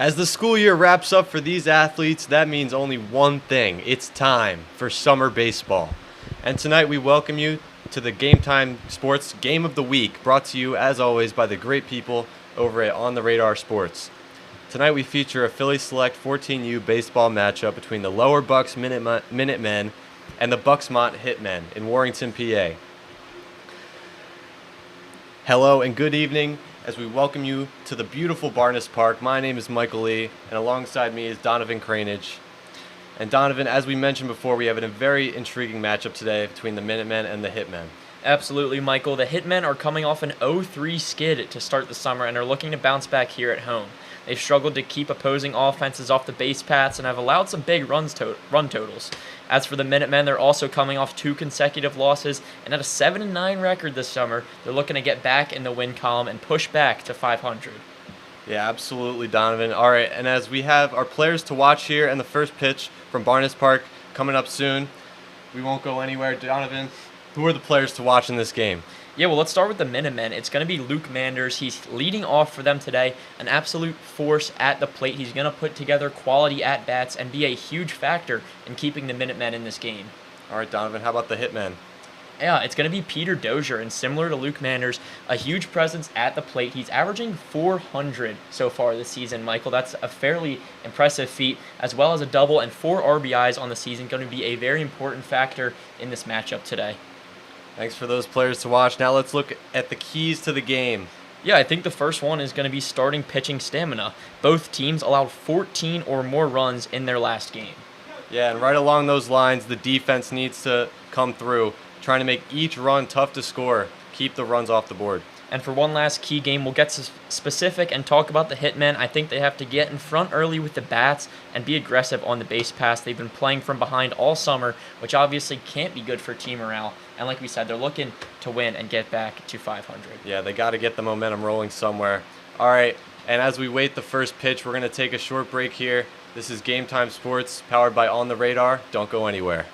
As the school year wraps up for these athletes, that means only one thing. It's time for summer baseball. And tonight we welcome you to the Game Time Sports Game of the Week, brought to you as always by the great people over at On the Radar Sports. Tonight we feature a Philly Select 14U baseball matchup between the Lower Bucks Minutemen and the Buxmont Hitmen in Warrington, PA. Hello and good evening as we welcome you to the beautiful Barnes Park. My name is Michael Lee, and alongside me is Donovan Cranage. And Donovan, as we mentioned before, we have a very intriguing matchup today between the Minutemen and the Hitmen. Absolutely, Michael. The Hitmen are coming off an 0-3 skid to start the summer and are looking to bounce back here at home. They've struggled to keep opposing offenses off the base paths and have allowed some big run totals. As for the Minutemen, they're also coming off 2 consecutive losses, and at a 7-9 record this summer, they're looking to get back in the win column and push back to 500. Yeah, absolutely, Donovan. All right, and as we have our players to watch here and the first pitch from Barnes Park coming up soon, we won't go anywhere. Donovan, who are the players to watch in this game? Yeah, well, let's start with the Minutemen. It's going to be Luke Manders. He's leading off for them today, an absolute force at the plate. He's going to put together quality at-bats and be a huge factor in keeping the Minutemen in this game. All right, Donovan, how about the Hitmen? Yeah, it's going to be Peter Dozier, and similar to Luke Manders, a huge presence at the plate. He's averaging 400 so far this season, Michael. That's a fairly impressive feat, as well as a double and 4 RBIs on the season. Going to be a very important factor in this matchup today. Thanks for those players to watch. Now let's look at the keys to the game. Yeah, I think the first one is going to be starting pitching stamina. Both teams allowed 14 or more runs in their last game. Yeah, and right along those lines, the defense needs to come through, trying to make each run tough to score, keep the runs off the board. And for one last key game, we'll get specific and talk about the Hitmen. I think they have to get in front early with the bats and be aggressive on the base pass. They've been playing from behind all summer, which obviously can't be good for team morale. And like we said, they're looking to win and get back to 500. Yeah, they got to get the momentum rolling somewhere. All right, and as we wait the first pitch, we're going to take a short break here. This is Game Time Sports, powered by On the Radar. Don't go anywhere.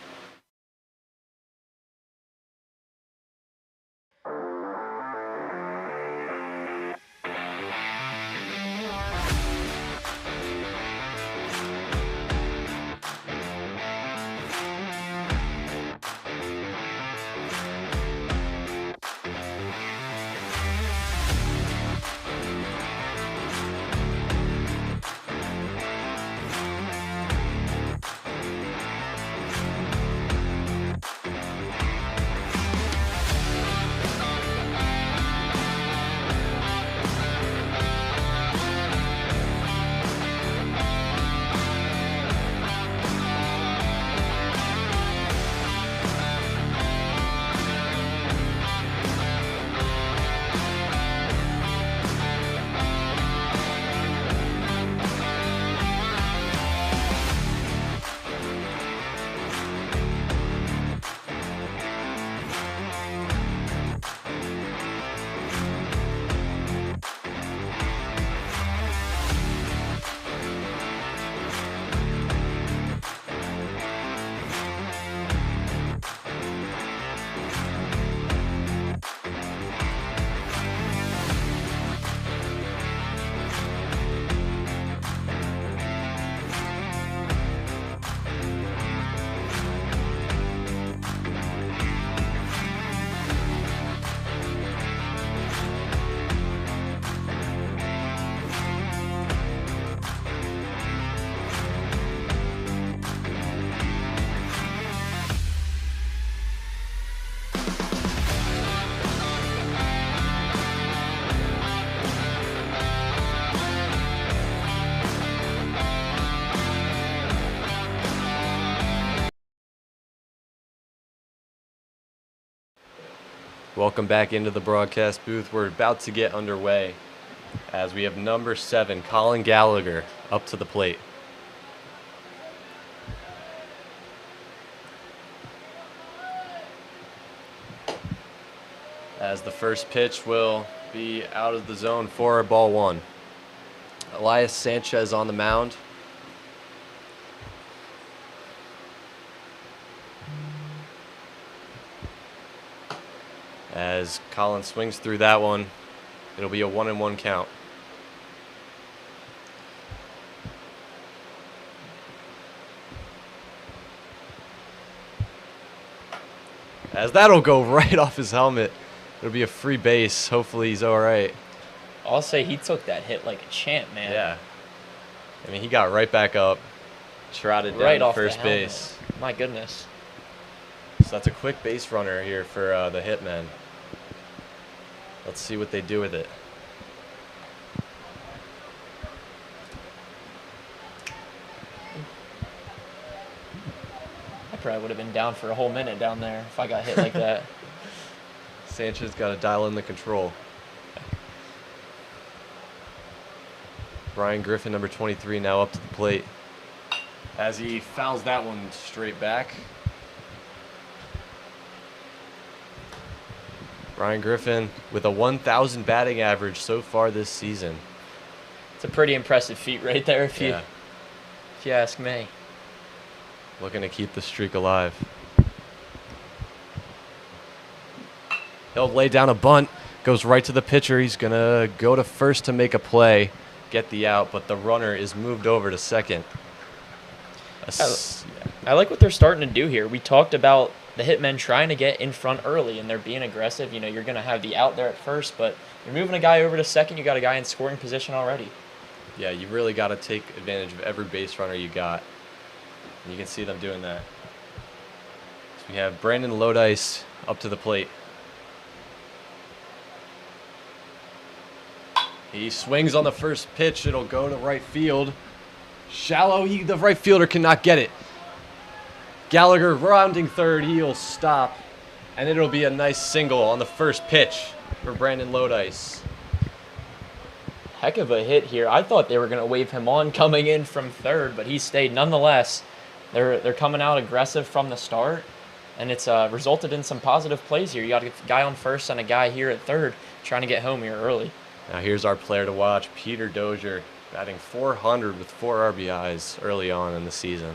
Welcome back into the broadcast booth. We're about to get underway as we have number 7, Colin Gallagher, up to the plate. As the first pitch will be out of the zone for a ball 1. Elias Sanchez on the mound. As Colin swings through that one, it'll be a 1-1 count. As that'll go right off his helmet. It'll be a free base. Hopefully he's all right. I'll say he took that hit like a champ, man. Yeah. I mean, he got right back up, trotted down Right to off first the helmet. base. My goodness. So that's a quick base runner here for the Hitmen. Let's see what they do with it. I probably would have been down for a whole minute down there if I got hit like that. Sanchez got to dial in the control. Brian Griffin, number 23, now up to the plate. As he fouls that one straight back. Brian Griffin with a 1,000 batting average so far this season. It's a pretty impressive feat right there, if you ask me. Looking to keep the streak alive. He'll lay down a bunt, goes right to the pitcher. He's going to go to first to make a play, get the out, but the runner is moved over to second. I like what they're starting to do here. We talked about the Hitmen trying to get in front early, and they're being aggressive. You know, you're going to have the out there at first, but you're moving a guy over to second. You got a guy in scoring position already. Yeah, you really got to take advantage of every base runner you got. And you can see them doing that. So we have Brandon Lodice up to the plate. He swings on the first pitch. It'll go to right field. Shallow. The right fielder cannot get it. Gallagher rounding third. He'll stop. And it'll be a nice single on the first pitch for Brandon Lodice. Heck of a hit here. I thought they were going to wave him on coming in from third, but he stayed nonetheless. They're coming out aggressive from the start, and it's resulted in some positive plays here. You got a guy on first and a guy here at third trying to get home here early. Now here's our player to watch, Peter Dozier, batting .400 with 4 RBIs early on in the season.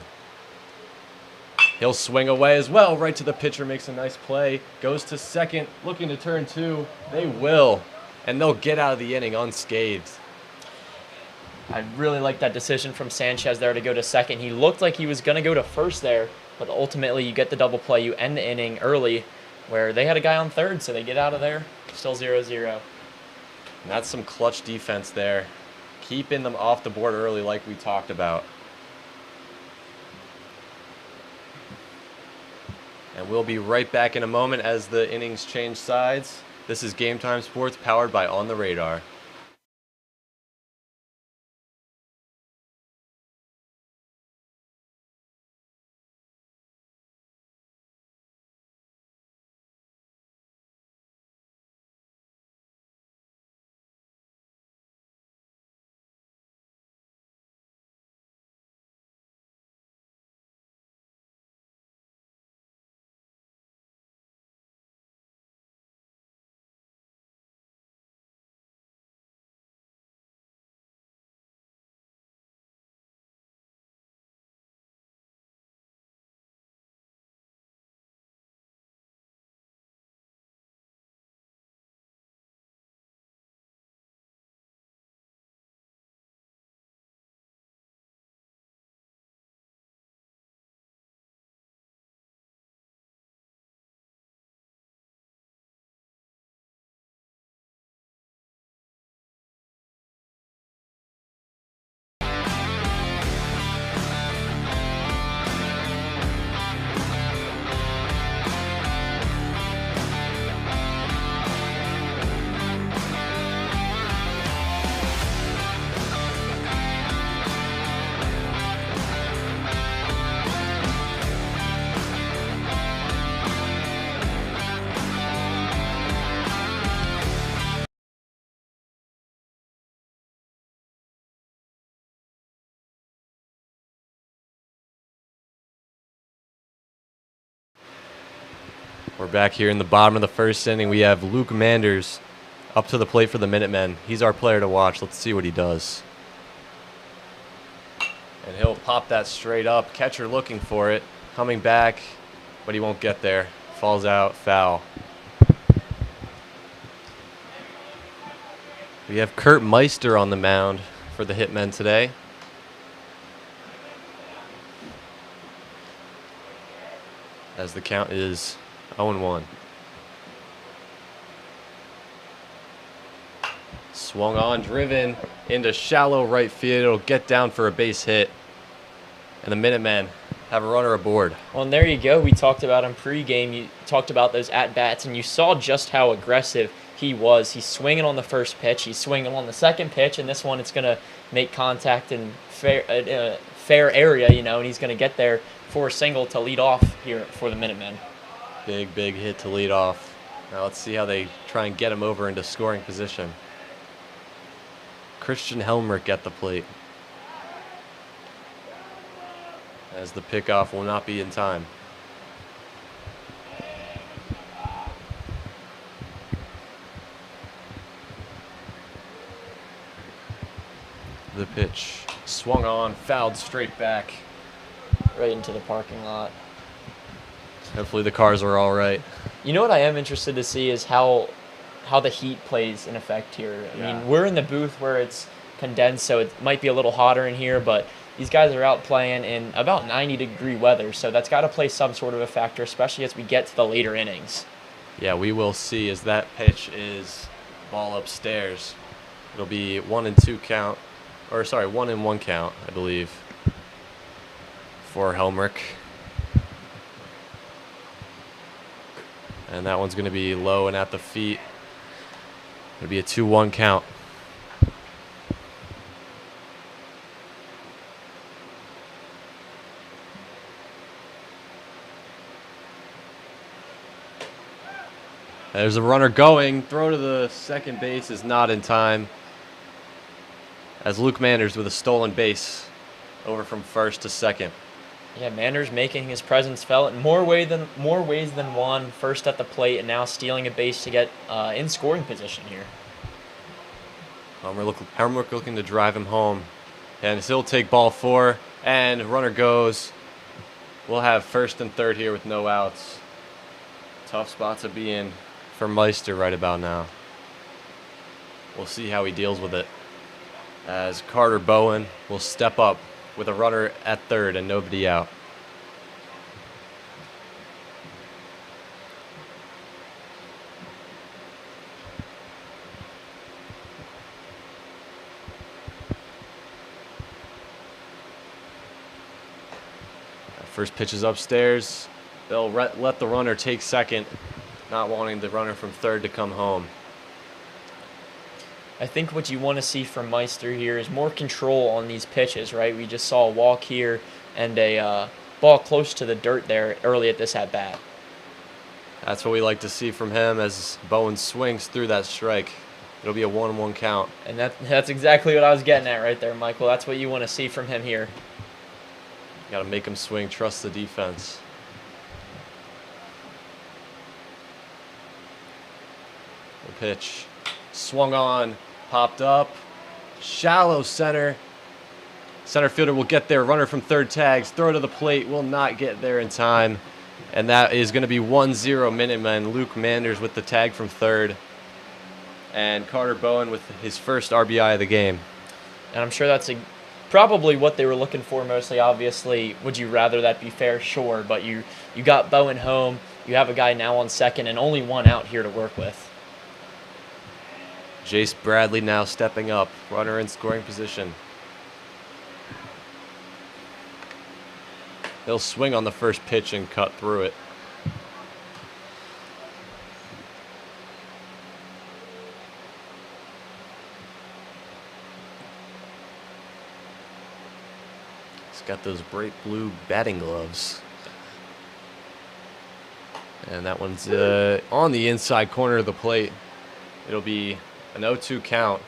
He'll swing away as well, right to the pitcher, makes a nice play, goes to second, looking to turn two. They will, and they'll get out of the inning unscathed. I really like that decision from Sanchez there to go to second. He looked like he was going to go to first there, but ultimately you get the double play. You end the inning early where they had a guy on third, so they get out of there. Still 0-0. And that's some clutch defense there. Keeping them off the board early like we talked about. And we'll be right back in a moment as the innings change sides. This is Game Time Sports powered by On the Radar. We're back here in the bottom of the first inning. We have Luke Manders up to the plate for the Minutemen. He's our player to watch. Let's see what he does. And he'll pop that straight up. Catcher looking for it. Coming back, but he won't get there. Falls out, foul. We have Kurt Meister on the mound for the Hitmen today. As the count is 0-1. Swung on, driven into shallow right field. It'll get down for a base hit. And the Minutemen have a runner aboard. Well, and there you go. We talked about him pregame. You talked about those at-bats, and you saw just how aggressive he was. He's swinging on the first pitch. He's swinging on the second pitch, and this one it's going to make contact in fair area, you know, and he's going to get there for a single to lead off here for the Minutemen. Big hit to lead off. Now let's see how they try and get him over into scoring position. Christian Helmrich at the plate, as the pickoff will not be in time. The pitch swung on, fouled straight back. Right into the parking lot. Hopefully the cars are all right. You know what I am interested to see is how the heat plays in effect here. I mean, we're in the booth where it's condensed, so it might be a little hotter in here, but these guys are out playing in about 90-degree weather, so that's got to play some sort of a factor, especially as we get to the later innings. Yeah, we will see as that pitch is ball upstairs. It'll be 1-2 count, or sorry, 1-1 count, I believe, for Helmrich. And that one's going to be low and at the feet. It'll be a 2-1 count. There's a runner going. Throw to the second base is not in time, as Luke Manders with a stolen base over from first to second. Yeah, Manders making his presence felt in more ways than one. First at the plate and now stealing a base to get in scoring position here. Helmrich looking to drive him home, and he'll take ball 4, and runner goes. We'll have first and third here with no outs. Tough spot to be in for Meister right about now. We'll see how he deals with it, as Carter Bowen will step up with a runner at third and nobody out. First pitch is upstairs. They'll let the runner take second, not wanting the runner from third to come home. I think what you want to see from Meister here is more control on these pitches, right? We just saw a walk here and a ball close to the dirt there early at this at-bat. That's what we like to see from him as Bowen swings through that strike. It'll be a 1-1 count. And that's exactly what I was getting at right there, Michael. That's what you want to see from him here. Got to make him swing, trust the defense. The pitch swung on, popped up, shallow center. Center fielder will get there. Runner from third tags, throw to the plate, will not get there in time. And that is going to be 1-0 Minutemen. Luke Manders with the tag from third, and Carter Bowen with his first RBI of the game. And I'm sure that's probably what they were looking for mostly. Obviously, would you rather that be fair? Sure, but you got Bowen home. You have a guy now on second and only one out here to work with. Jace Bradley now stepping up, runner in scoring position. He'll swing on the first pitch and cut through it. He's got those bright blue batting gloves. And that one's on the inside corner of the plate. It'll be an 0-2 count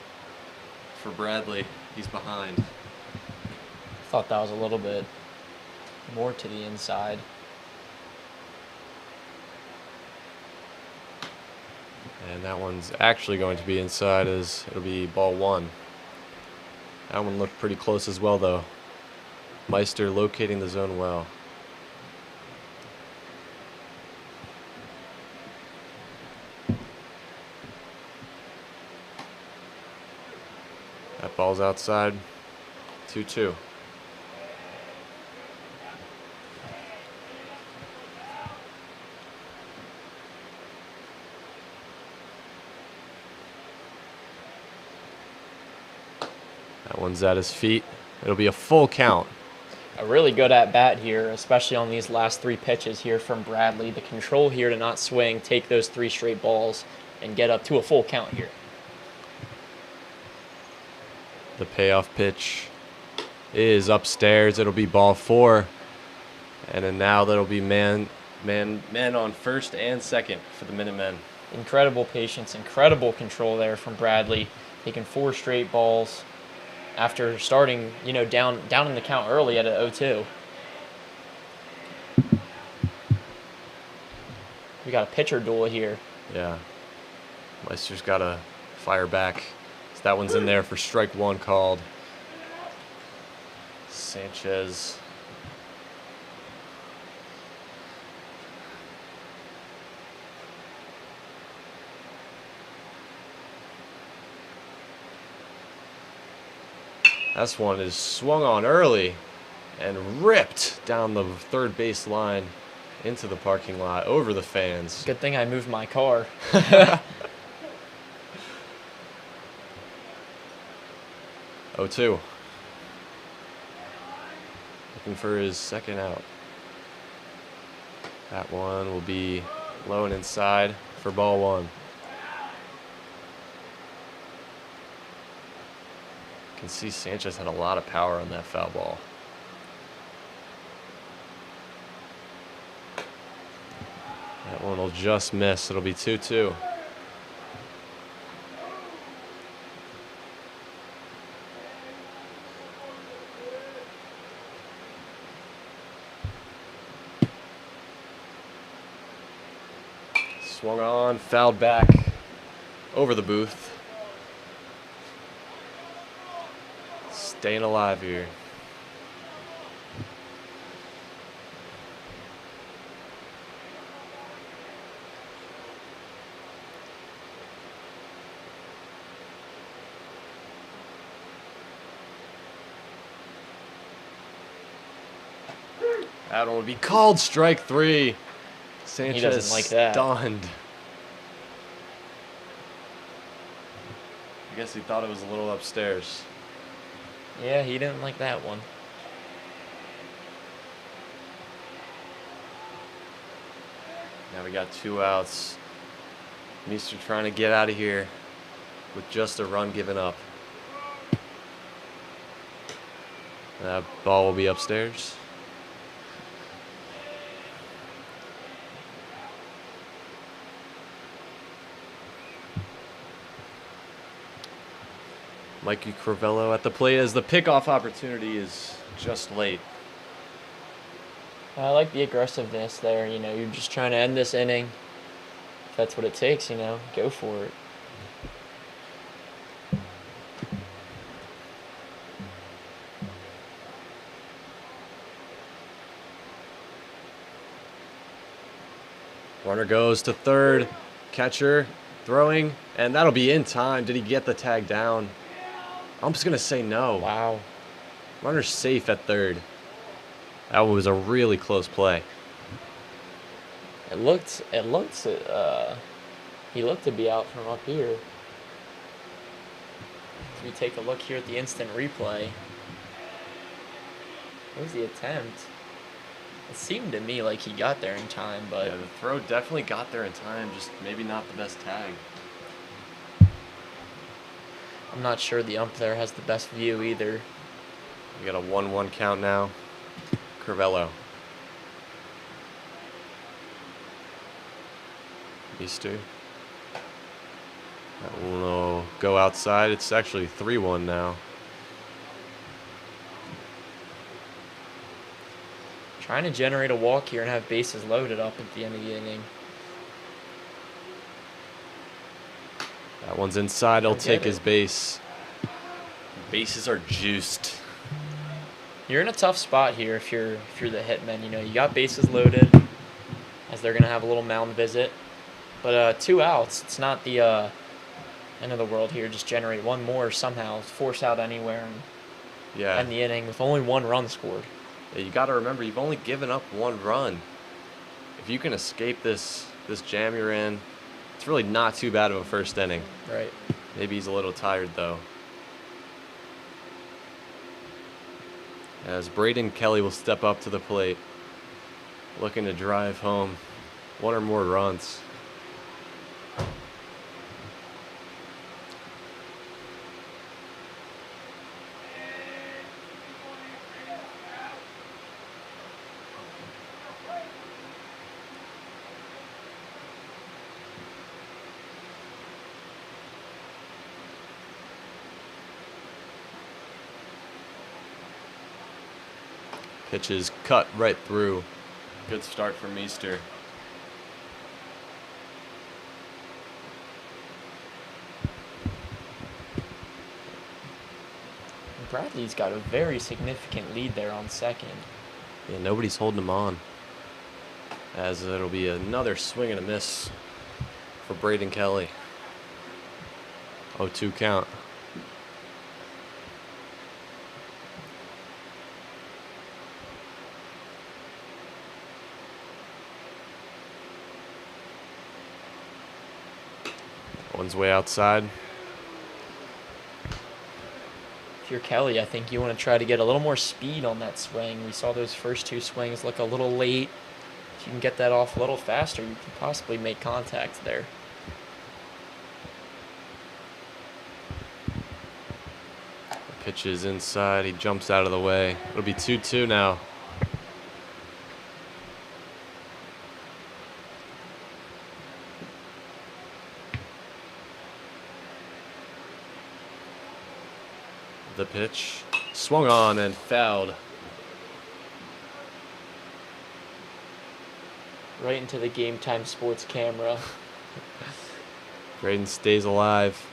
for Bradley. He's behind. I thought that was a little bit more to the inside. And that one's actually going to be inside, as it'll be ball 1. That one looked pretty close as well, though. Meister locating the zone well. That ball's outside. 2-2. That one's at his feet. It'll be a full count. A really good at bat here, especially on these last 3 pitches here from Bradley. The control here to not swing, take those 3 straight balls, and get up to a full count here. The payoff pitch is upstairs. It'll be ball 4. And then now that'll be men on first and second for the Minutemen. Incredible patience, incredible control there from Bradley, taking 4 straight balls after starting, down in the count early at an 0-2. We got a pitcher duel here. Yeah. Meister's got to fire back. So that one's in there for strike 1 called. Sanchez. This one is swung on early and ripped down the third base line into the parking lot over the fans. Good thing I moved my car. 0-2. Looking for his second out. That one will be low and inside for ball 1. You can see Sanchez had a lot of power on that foul ball. That one will just miss. It'll be 2-2. Swung on, fouled back over the booth. Staying alive here. That one would be called strike 3. Sanchez He doesn't like that. Stunned. I guess he thought it was a little upstairs. Yeah, he didn't like that one. Now we got 2 outs. Meister trying to get out of here with just a run given up. That ball will be upstairs. Mikey Crivello at the plate as the pickoff opportunity is just late. I like the aggressiveness there. You're just trying to end this inning. If that's what it takes, go for it. Runner goes to third. Catcher throwing, and that'll be in time. Did he get the tag down? I'm just going to say no. Wow. Runner's safe at third. That was a really close play. He looked to be out from up here. As we take a look here at the instant replay. What was the attempt? It seemed to me like he got there in time, but Yeah, the throw definitely got there in time, just maybe not the best tag. I'm not sure the ump there has the best view either. We got a 1-1 count now. Crivello. Meister. That one will go outside. It's actually 3-1 now. Trying to generate a walk here and have bases loaded up at the end of the inning. That one's inside. He'll He'll take get his it. base. Bases are juiced. You're in a tough spot here if you're the Hitmen. You got bases loaded, as they're gonna have a little mound visit. But 2 outs, it's not the end of the world here. Just generate one more somehow, force out anywhere, and Yeah. end the inning with only 1 run scored. Yeah, you got to remember, you've only given up 1 run. If you can escape this jam you're in, it's really not too bad of a first inning. Right. Maybe he's a little tired, though. as Braden Kelly will step up to the plate, looking to drive home one or more runs. Pitch is cut right through. Good start for Meester. Bradley's got a very significant lead there on second. Yeah, nobody's holding him on, as it'll be another swing and a miss for Braden Kelly. 0-2 count. One's way outside. If you're Kelly, I think you want to try to get a little more speed on that swing. We saw those first two swings look a little late. If you can get that off a little faster, you can possibly make contact there. The pitch is inside. He jumps out of the way. It'll be 2-2 now. The pitch swung on and fouled. Right into the Game Time Sports camera. Braden stays alive.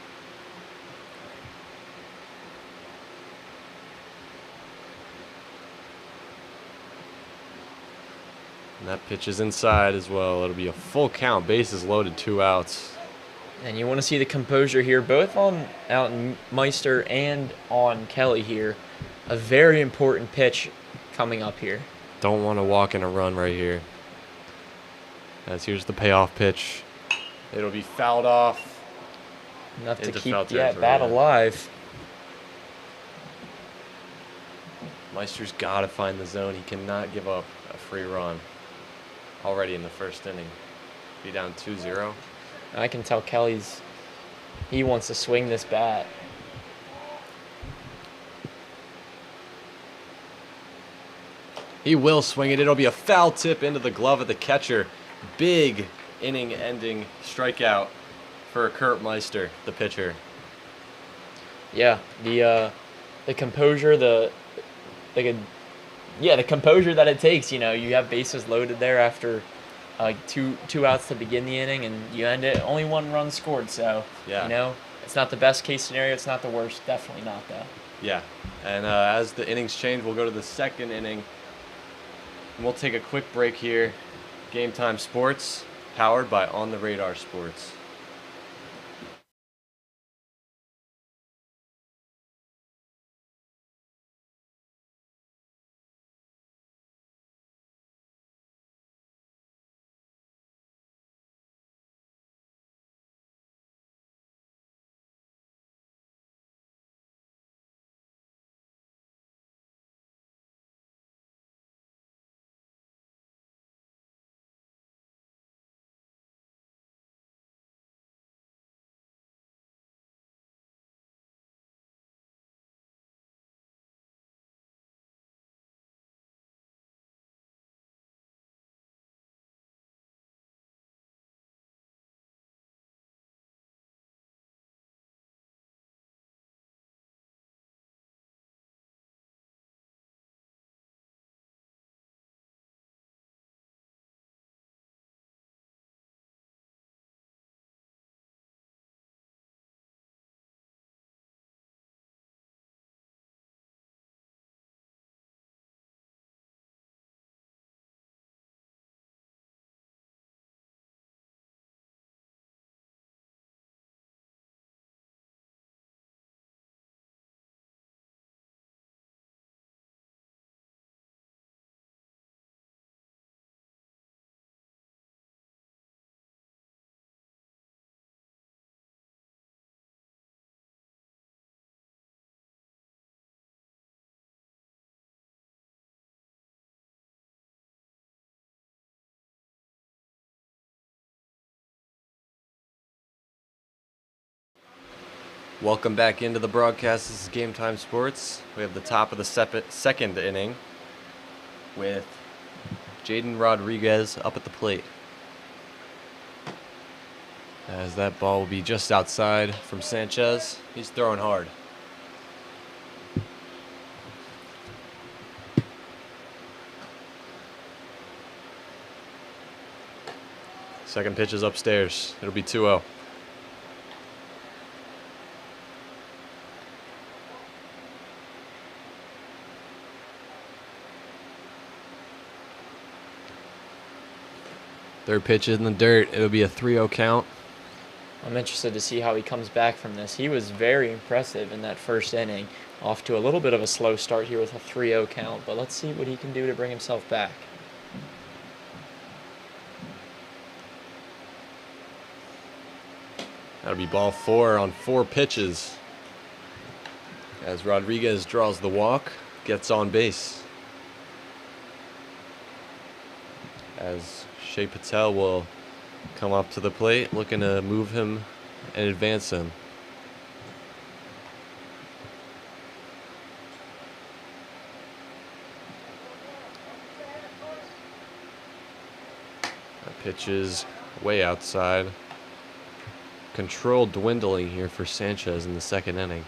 And that pitch is inside as well. It'll be a full count. Bases loaded, 2 outs. And you want to see the composure here, both on out Meister and on Kelly here. A very important pitch coming up here. Don't want to walk in a run right here. As here's the payoff pitch. It'll be fouled off. Enough to Into keep foul that territory, bat yeah. alive. Meister's got to find the zone. He cannot give up a free run already in the first inning. Be down 2-0. I can tell he wants to swing this bat. He will swing it. It'll be a foul tip into the glove of the catcher. Big inning-ending strikeout for Kurt Meister, the pitcher. Yeah, the composure, the composure that it takes. You know, you have bases loaded there after two outs to begin the inning, and you end it only 1 run scored. So Yeah. you know, it's not the best case scenario. It's not the worst. Definitely not though. Yeah, and as the innings change, we'll go to the second inning. And we'll take a quick break here. Game Time Sports, powered by On the Radar Sports. Welcome back into the broadcast. This is Game Time Sports. We have the top of the second inning with Jaden Rodriguez up at the plate. As that ball will be just outside from Sanchez. He's throwing hard. Second pitch is upstairs. It'll be 2-0. Third pitch in the dirt. It'll be a 3-0 count. I'm interested to see how he comes back from this. He was very impressive in that first inning. Off to a little bit of a slow start here with a 3-0 count, but let's see what he can do to bring himself back. That'll be ball 4 on 4 pitches. As Rodriguez draws the walk, gets on base. As Shea Patel will come up to the plate, looking to move him and advance him. That pitch is way outside. Control dwindling here for Sanchez in the second inning.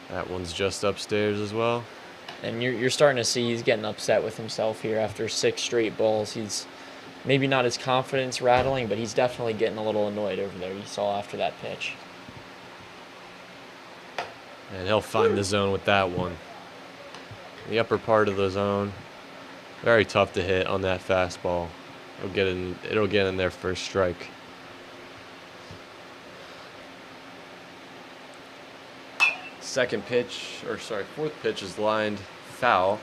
That one's just upstairs as well. And you're starting to see he's getting upset with himself here after 6 straight balls. He's maybe not his confidence rattling, but he's definitely getting a little annoyed over there. You saw after that pitch. And he'll find the zone with that one. The upper part of the zone. Very tough to hit on that fastball. It'll get in there for a strike. Fourth pitch is lined foul.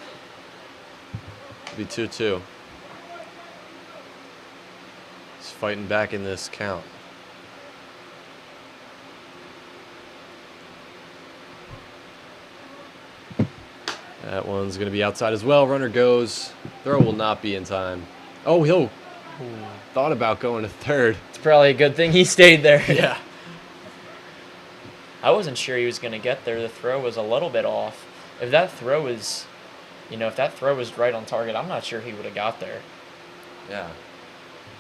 It'll be 2-2. He's fighting back in this count. That one's going to be outside as well. Runner goes. Throw will not be in time. Oh, he'll thought about going to third. It's probably a good thing he stayed there. Yeah. I wasn't sure he was going to get there. The throw was a little bit off. If that throw was right on target, I'm not sure he would have got there. Yeah.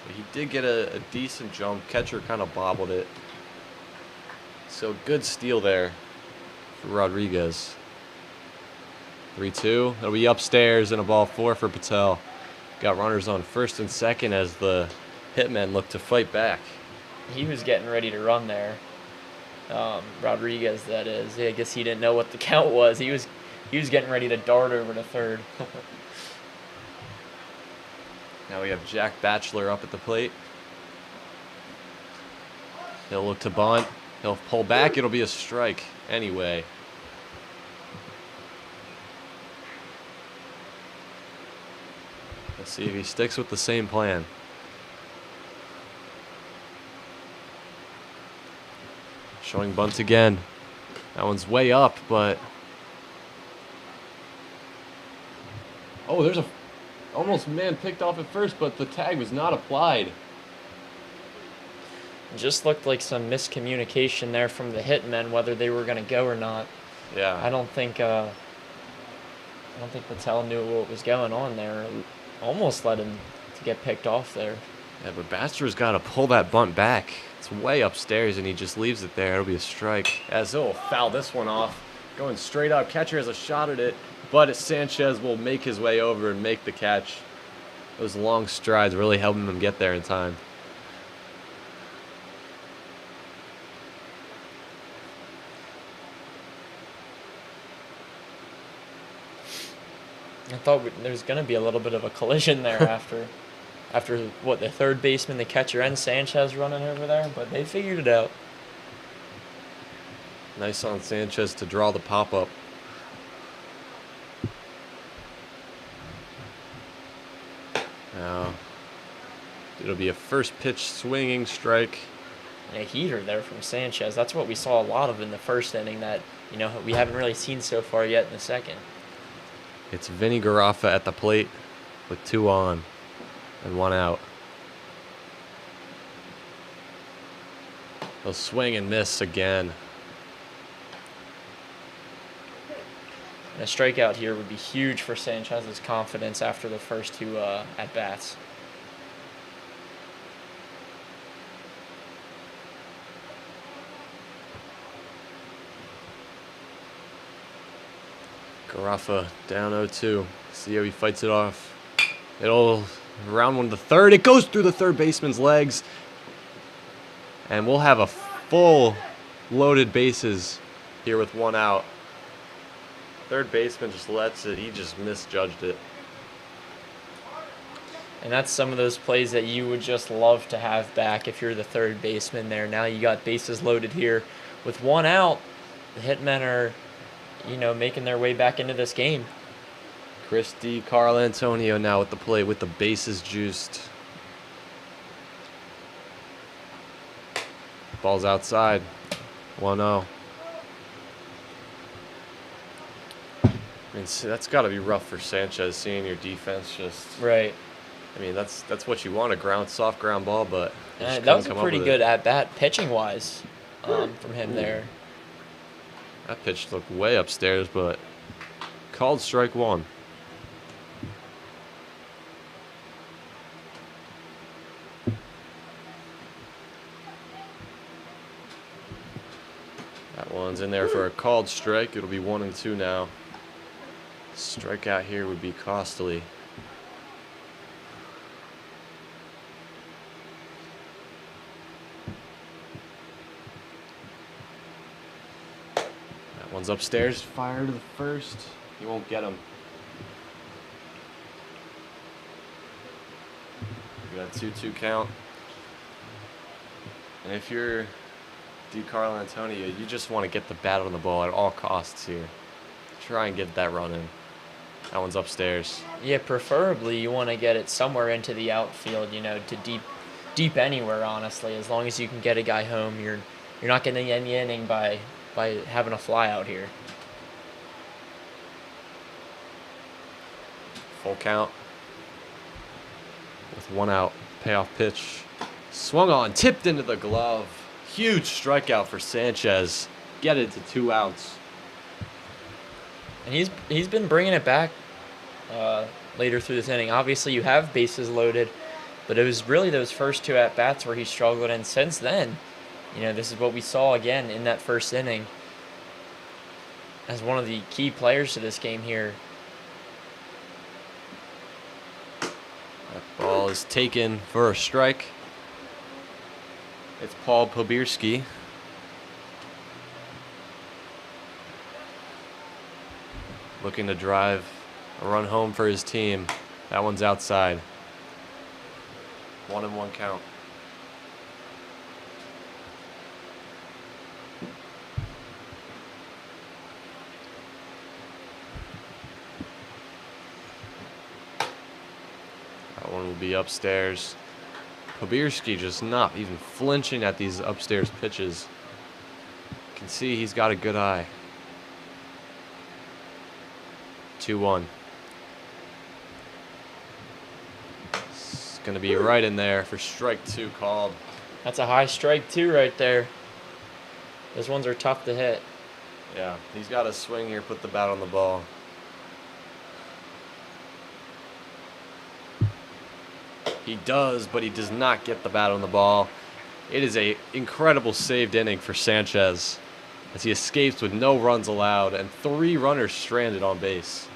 But he did get a decent jump. Catcher kind of bobbled it. So good steal there for Rodriguez. 3-2. It'll be upstairs and a ball 4 for Patel. Got runners on first and second as the Hitmen look to fight back. He was getting ready to run there. Rodriguez, that is. I guess he didn't know what the count was. He was getting ready to dart over to third. Now we have Jack Batchelor up at the plate. He'll look to bunt. He'll pull back. It'll be a strike anyway. Let's see if he sticks with the same plan. Showing bunt again. That one's way up, but... Oh, there's a... Almost man picked off at first, but the tag was not applied. Just looked like some miscommunication there from the Hitmen, whether they were going to go or not. Yeah. I don't think Patel knew what was going on there. Almost led him to get picked off there. Yeah, but Baxter's got to pull that bunt back. It's way upstairs, and he just leaves it there. It'll be a strike. As he'll foul this one off. Going straight up. Catcher has a shot at it, but Sanchez will make his way over and make the catch. Those long strides really helping him get there in time. I thought there was going to be a little bit of a collision there after what, the third baseman, the catcher, and Sanchez running over there, but they figured it out. Nice on Sanchez to draw the pop-up. Now, it'll be a first pitch swinging strike. And a heater there from Sanchez. That's what we saw a lot of in the first inning that, we haven't really seen so far yet in the second. It's Vinny Garaffa at the plate. with 2 on and 1 out. He'll swing and miss again. And a strikeout here would be huge for Sanchez's confidence after the first 2 at-bats. Garaffa down 0-2. See how he fights it off. It'll round 1 to third. It goes through the third baseman's legs. And we'll have a full loaded bases here with 1 out. Third baseman just lets it. He just misjudged it. And that's some of those plays that you would just love to have back if you're the third baseman there. Now you got bases loaded here with 1 out. The Hitmen are, making their way back into this game. Chris D. Carl Antonio now at the plate with the bases juiced. Ball's outside. 1-0. I mean, that's got to be rough for Sanchez, seeing your defense just... Right. I mean, that's what you want, a soft ground ball, but... That was a pretty good at-bat pitching-wise from him there. That pitch looked way upstairs, but called strike 1. That one's in there for a called strike. It'll be 1-2 now. Strikeout here would be costly. That one's upstairs. Fire to the first. You won't get him. You got a 2-2 count. And if you're D. Carl Antonio, you just want to get the bat on the ball at all costs here. Try and get that run in. That one's upstairs. Yeah, preferably you want to get it somewhere into the outfield, to deep anywhere, honestly. As long as you can get a guy home, you're not getting any inning by having a fly out here. Full count. With 1 out. Payoff pitch. Swung on, tipped into the glove. Huge strikeout for Sanchez. Get it to 2 outs. And he's been bringing it back later through this inning. Obviously, you have bases loaded, but it was really those first 2 at-bats where he struggled. And since then, this is what we saw again in that first inning as one of the key players to this game here. That ball is taken for a strike. It's Paul Pobierski. Looking to drive a run home for his team. That one's outside. 1-1 count. That one will be upstairs. Pobierski just not even flinching at these upstairs pitches. You can see he's got a good eye. 2-1. It's going to be right in there for strike 2 called. That's a high strike 2 right there. Those ones are tough to hit. Yeah, he's got to swing here, put the bat on the ball. He does, but he does not get the bat on the ball. It is an incredible saved inning for Sanchez as he escapes with no runs allowed and 3 runners stranded on base.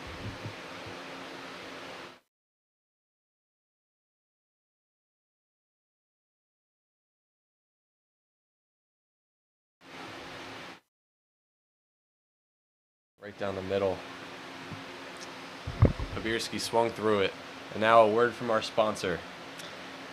Right down the middle. Pobierski swung through it. And now a word from our sponsor.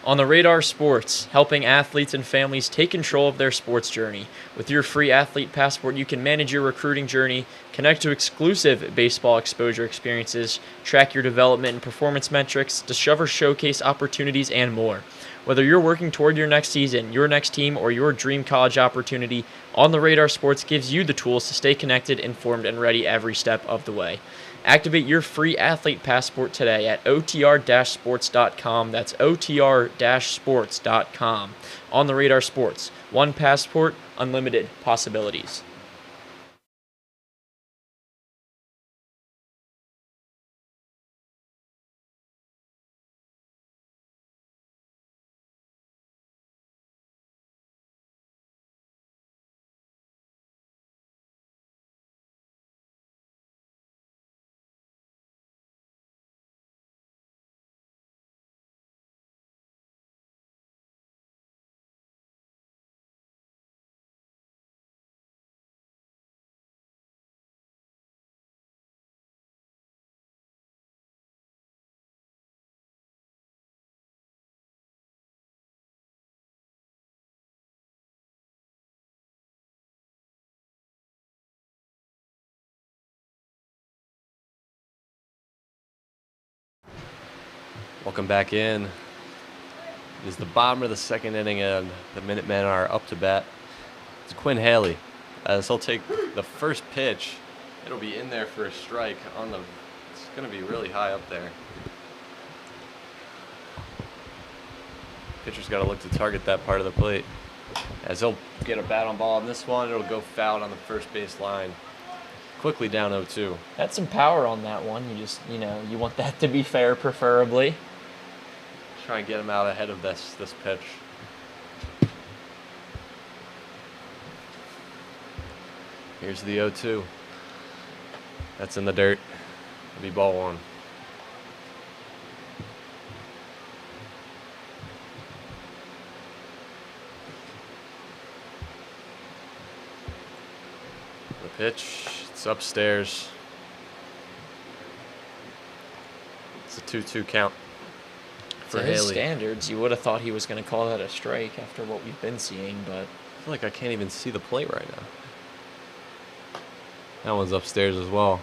On the Radar Sports, helping athletes and families take control of their sports journey. With your free athlete passport, you can manage your recruiting journey, connect to exclusive baseball exposure experiences, track your development and performance metrics, discover showcase opportunities, and more. Whether you're working toward your next season, your next team, or your dream college opportunity, On the Radar Sports gives you the tools to stay connected, informed, and ready every step of the way. Activate your free athlete passport today at otr-sports.com. That's otr-sports.com. On the Radar Sports. One passport, unlimited possibilities. Welcome back in. It is the bottom of the second inning, and the Minutemen are up to bat. It's Quinn Haley, as he'll take the first pitch. It'll be in there for a strike on the. It's going to be really high up there. Pitcher's got to look to target that part of the plate. As he'll get a bat on ball on this one, it'll go foul on the first base line. Quickly down 0-2. Had some power on that one. You want that to be fair, preferably. Try and get him out ahead of this pitch. Here's the 0-2. That's in the dirt. It'll be ball one. The pitch, it's upstairs. It's a 2-2 count for To his Haley. standards, you would have thought he was going to call that a strike after what we've been seeing, but I feel like I can't even see the plate right now. That one's upstairs as well.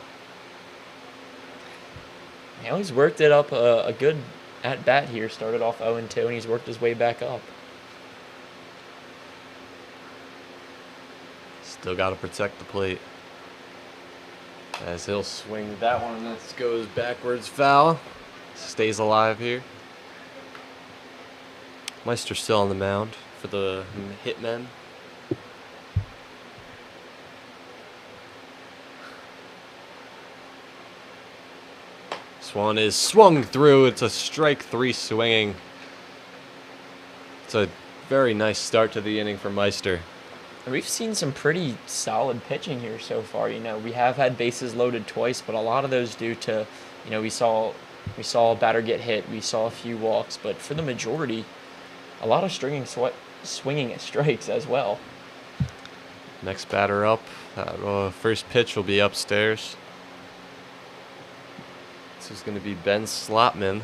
Haley's worked it up a good at-bat here. Started off 0-2, and he's worked his way back up. Still got to protect the plate. As he'll swing that one, that goes backwards foul. Stays alive here. Meister's still on the mound for the Hitmen. This one is swung through. It's a strike three swinging. It's a very nice start to the inning for Meister. We've seen some pretty solid pitching here so far. We have had bases loaded twice, but a lot of those due to, we saw a batter get hit, we saw a few walks, but for the majority, a lot of swinging at strikes as well. Next batter up. First pitch will be upstairs. This is going to be Ben Slotman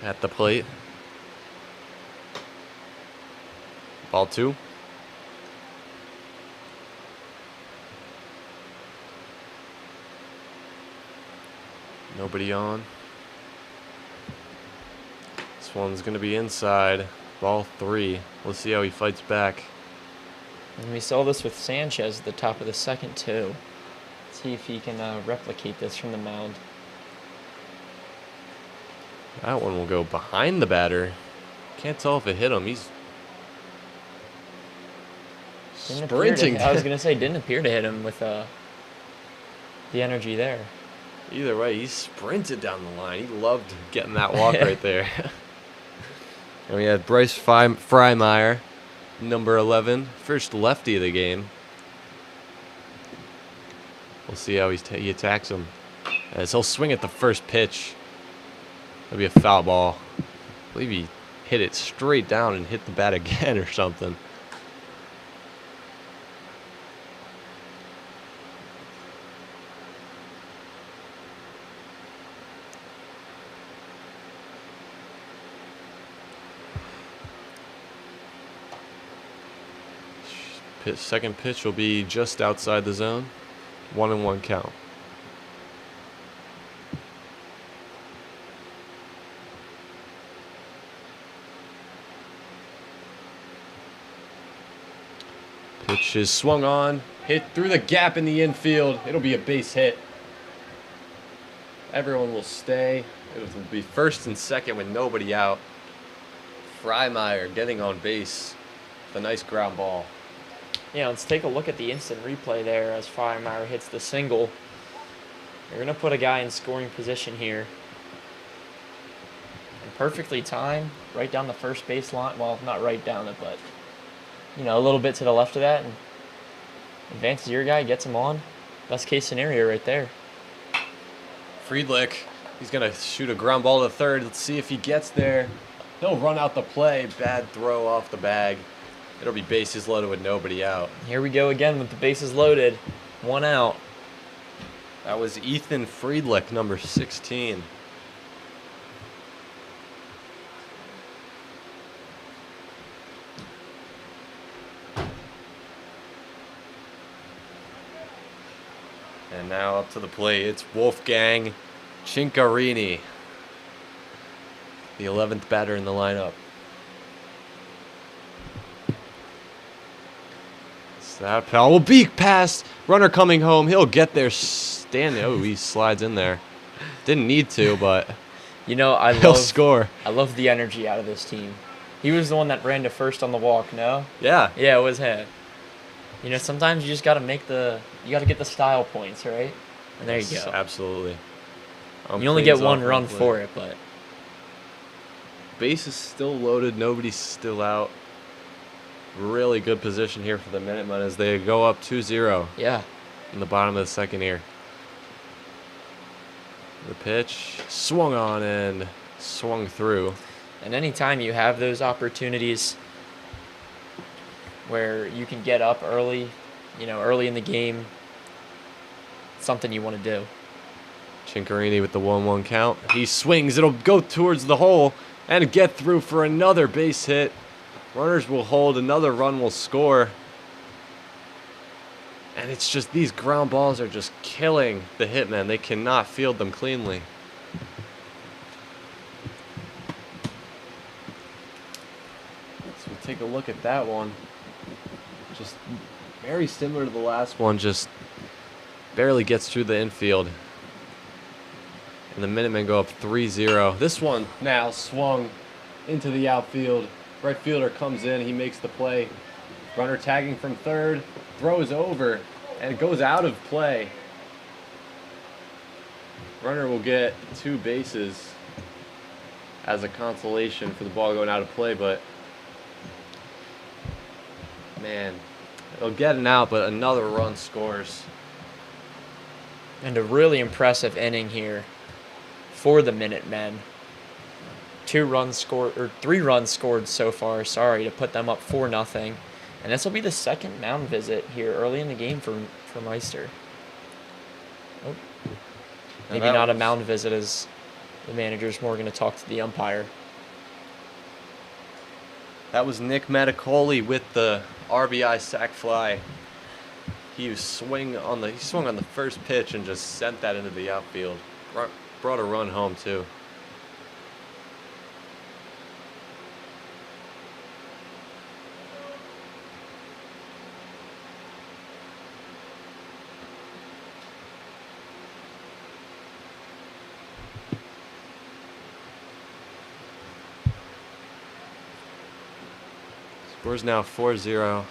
at the plate. Ball two. Nobody on. This one's going to be inside. Ball three. We'll see how he fights back. And we saw this with Sanchez at the top of the second, too. See if he can replicate this from the mound. That one will go behind the batter. Can't tell if it hit him. He's sprinting. I was going to say, didn't appear to hit him with the energy there. Either way, he sprinted down the line. He loved getting that walk right there. And we had Bryce Freimeyer, number 11, first lefty of the game. We'll see how he attacks him. As he'll swing at the first pitch. That'll be a foul ball. I believe he hit it straight down and hit the bat again or something. Second pitch will be just outside the zone. 1-1 count. Pitch is swung on, hit through the gap in the infield. It'll be a base hit. Everyone will stay. It will be first and second with nobody out. Freimeyer getting on base with a nice ground ball. Yeah, let's take a look at the instant replay there as Freimeyer hits the single. They're going to put a guy in scoring position here. And perfectly timed, right down the first base line. Well, not right down it, but, a little bit to the left of that. And advances your guy, gets him on. Best case scenario right there. Friedlich, he's going to shoot a ground ball to third. Let's see if he gets there. He'll run out the play. Bad throw off the bag. It'll be bases loaded with nobody out. Here we go again with the bases loaded. 1 out. That was Ethan Friedlich, number 16. And now up to the plate, it's Wolfgang Cincarini, the 11th batter in the lineup. That foul will be past. Runner coming home. He'll get there standing. Oh, he slides in there. Didn't need to, but he'll score. I love the energy out of this team. He was the one that ran to first on the walk, no? Yeah. Yeah, it was him. Sometimes you just got to get the style points, right? And there you go. Absolutely. You only get one run for it, but. Base is still loaded. Nobody's still out. Really good position here for the Minutemen as they go up 2-0. Yeah. In the bottom of the second here. The pitch swung on and swung through. And anytime you have those opportunities where you can get up early, early in the game, it's something you want to do. Cincarini with the 1-1 count. He swings. It'll go towards the hole and get through for another base hit. Runners will hold. Another run will score. And it's just these ground balls are just killing the Hitmen. They cannot field them cleanly. So we'll take a look at that one. Just very similar to the last one. Just barely gets through the infield. And the Minutemen go up 3-0. This one now swung into the outfield. Right fielder comes in, he makes the play. Runner tagging from third, throws over, and it goes out of play. Runner will get 2 bases as a consolation for the ball going out of play, but man, it'll get an out, but another run scores. And a really impressive inning here for the Minutemen. 3 runs scored so far, to put them up 4-0. And this will be the second mound visit here early in the game for Meister. Oh. Maybe not a mound visit, as the manager's more going to talk to the umpire. That was Nick Medicoli with the RBI sac fly. He swung on the first pitch and just sent that into the outfield. Brought a run home too. Score's now 4-0,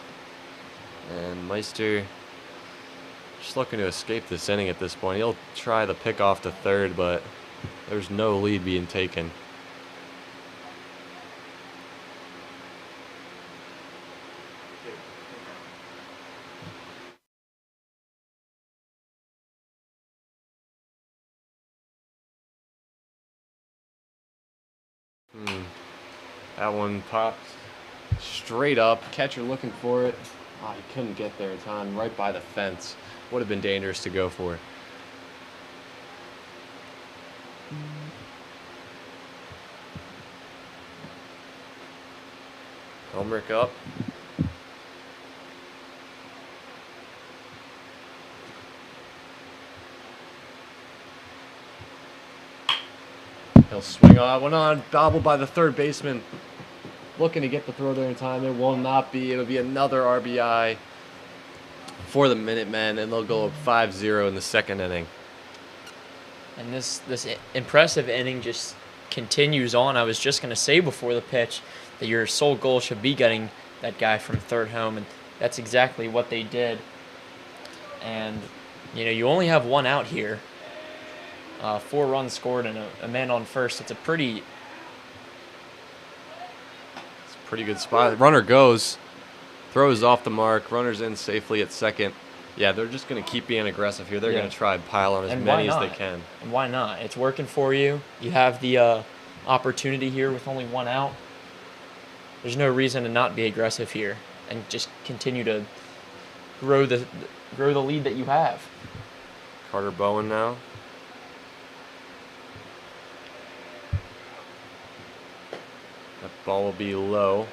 and Meister just looking to escape this inning at this point. He'll try the pick off to third, but there's no lead being taken. That one popped straight up. Catcher looking for it. Oh, he couldn't get there in time. Right by the fence. Would have been dangerous to go for. Helmrich up. He'll swing on. Went on. Bobbled by the third baseman. Looking to get the throw there in time. It will not be. It'll be another RBI for the Minutemen, and they'll go up 5-0 in the second inning. And this impressive inning just continues on. I was just going to say before the pitch that your sole goal should be getting that guy from third home, and that's exactly what they did. And, you only have one out here. 4 runs scored and a man on first. It's a pretty good spot. Runner goes, throws off the mark, runner's in safely at second. Yeah, they're just going to keep being aggressive here. They're going to try and pile on as many as they can. And why not? It's working for you. You have the opportunity here with only one out. There's no reason to not be aggressive here and just continue to grow the lead that you have. Carter Bowen now. That ball will be low.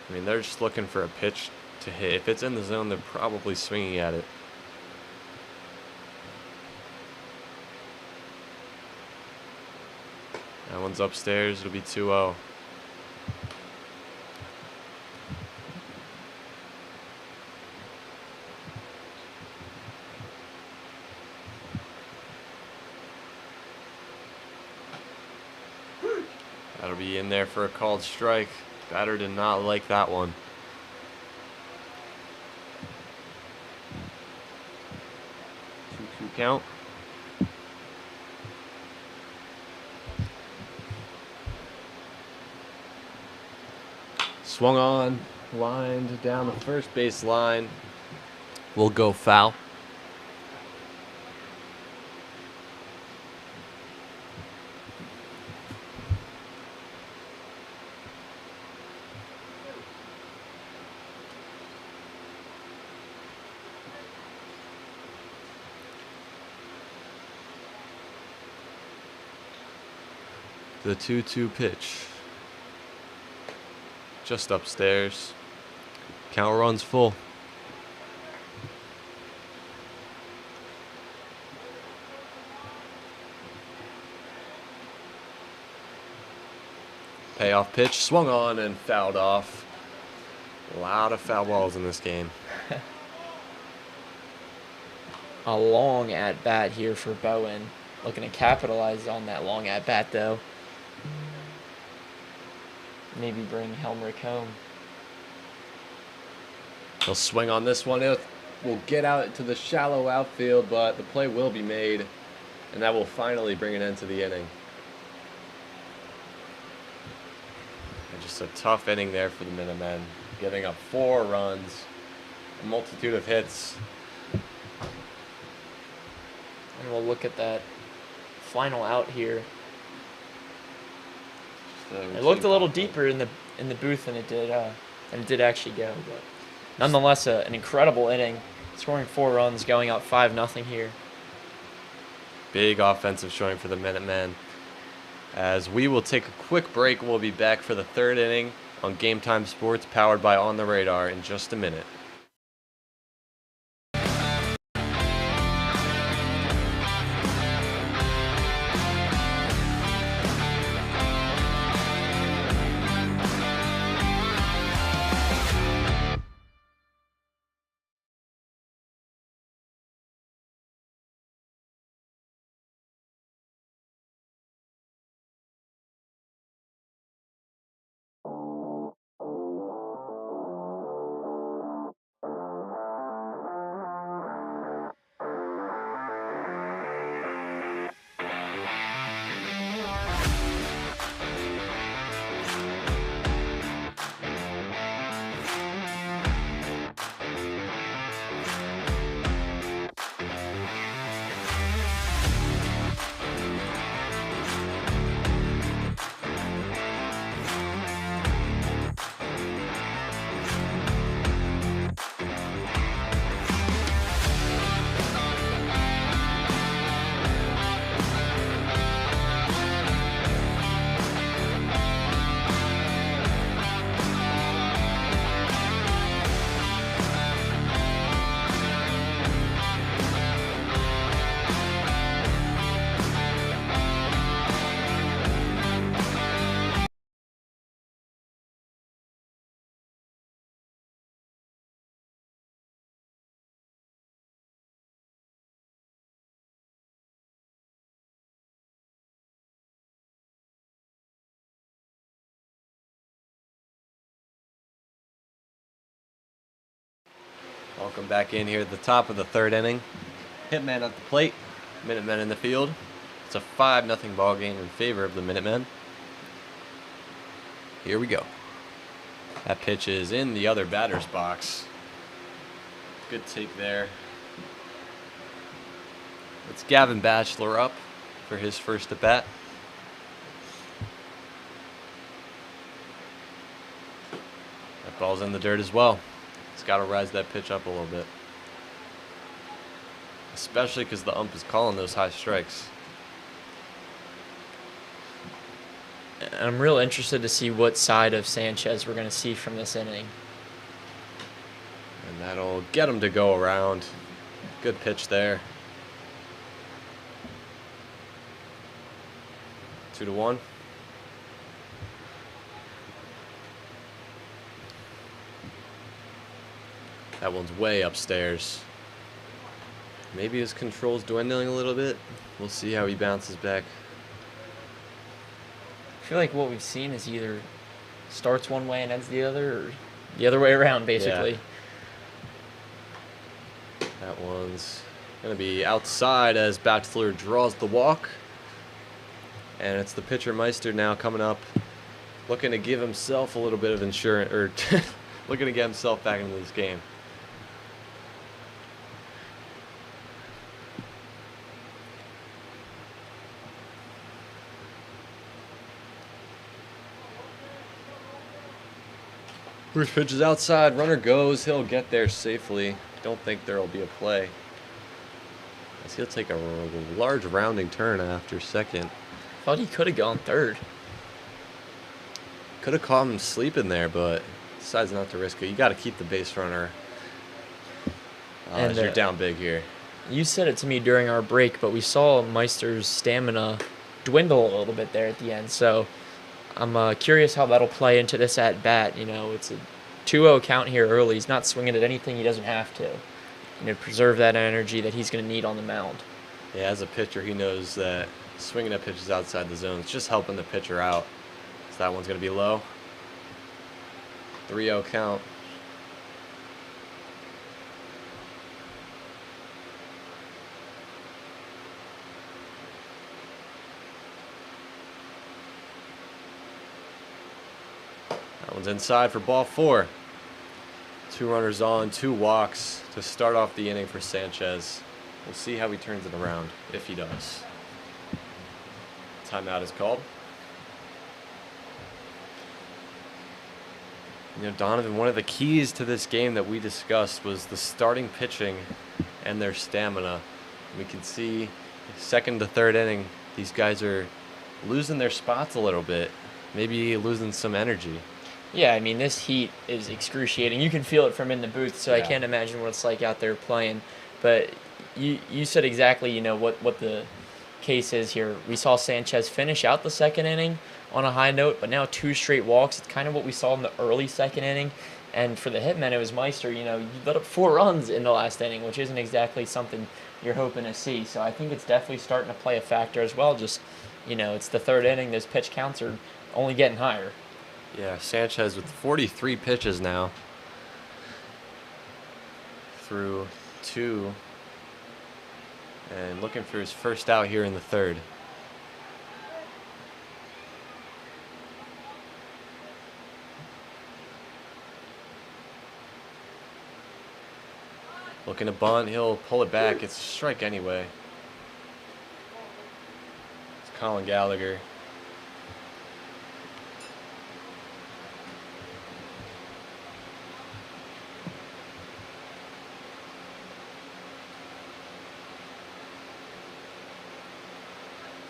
I mean, they're just looking for a pitch to hit. If it's in the zone, they're probably swinging at it. That one's upstairs. It'll be 2-0. That'll be in there for a called strike. Batter did not like that one. Two count. Swung on, lined down the first base line. Will go foul. The 2-2 pitch. Just upstairs. Count runs full. Payoff pitch. Swung on and fouled off. A lot of foul balls in this game. A long at bat here for Bowen. Looking to capitalize on that long at bat though. Maybe bring Helmrich home. He'll swing on this one. It will get out to the shallow outfield, but the play will be made, and that will finally bring an end to the inning. And just a tough inning there for the Minutemen, giving up 4 runs, a multitude of hits. And we'll look at that final out here. It looked a little deeper in the booth than it did actually go, but nonetheless an incredible inning, scoring 4 runs, going out 5-0 here. Big offensive showing for the Minutemen. As we will take a quick break, we'll be back for the 3rd inning on Game Time Sports, powered by On the Radar, in just a minute. Welcome back in here at the top of the third inning. Hitmen at the plate, Minutemen in the field. It's a 5-0 ball game in favor of the Minutemen. Here we go. That pitch is in the other batter's box. Good take there. It's Gavin Batchelor up for his first at bat. That ball's in the dirt as well. It's got to rise that pitch up a little bit. Especially because the ump is calling those high strikes. I'm real interested to see what side of Sanchez we're going to see from this inning. And that'll get him to go around. Good pitch there. 2-1. That one's way upstairs. Maybe his control's dwindling a little bit. We'll see how he bounces back. I feel like what we've seen is either starts one way and ends the other, or the other way around, basically. Yeah. That one's going to be outside as Batchelor draws the walk. And it's the pitcher Meister now coming up, looking to give himself a little bit of insurance, or looking to get himself back into this game. First pitch is outside, runner goes, he'll get there safely. Don't think there will be a play, as he'll take a large rounding turn after second. Thought he could have gone third. Could have caught him sleeping there, but decides not to risk it. You got to keep the base runner as you're down big here. You said it to me during our break, but we saw Meister's stamina dwindle a little bit there at the end. So I'm curious how that'll play into this at bat. You know, it's a 2-0 count here early. He's not swinging at anything he doesn't have to. You know, preserve that energy that he's going to need on the mound. Yeah, as a pitcher, he knows that swinging at pitches outside the zone is just helping the pitcher out. So that one's going to be low. 3-0 count. That one's inside for ball 4. 2 runners on, 2 walks to start off the inning for Sanchez. We'll see how he turns it around, if he does. Timeout is called. You know, Donovan, one of the keys to this game that we discussed was the starting pitching and their stamina. We can see second to third inning, these guys are losing their spots a little bit, maybe losing some energy. Yeah, I mean, this heat is excruciating. You can feel it from in the booth, so I can't imagine what it's like out there playing. But you said exactly, you know, what the case is here. We saw Sanchez finish out the second inning on a high note, but now 2 straight walks. It's kind of what we saw in the early second inning. And for the Hitmen, it was Meister. You know, you let up 4 runs in the last inning, which isn't exactly something you're hoping to see. So I think it's definitely starting to play a factor as well. Just, you know, it's the third inning. Those pitch counts are only getting higher. Yeah, Sanchez with 43 pitches now through 2. And looking for his first out here in the third. Looking to bunt, he'll pull it back. It's a strike anyway. It's Colin Gallagher.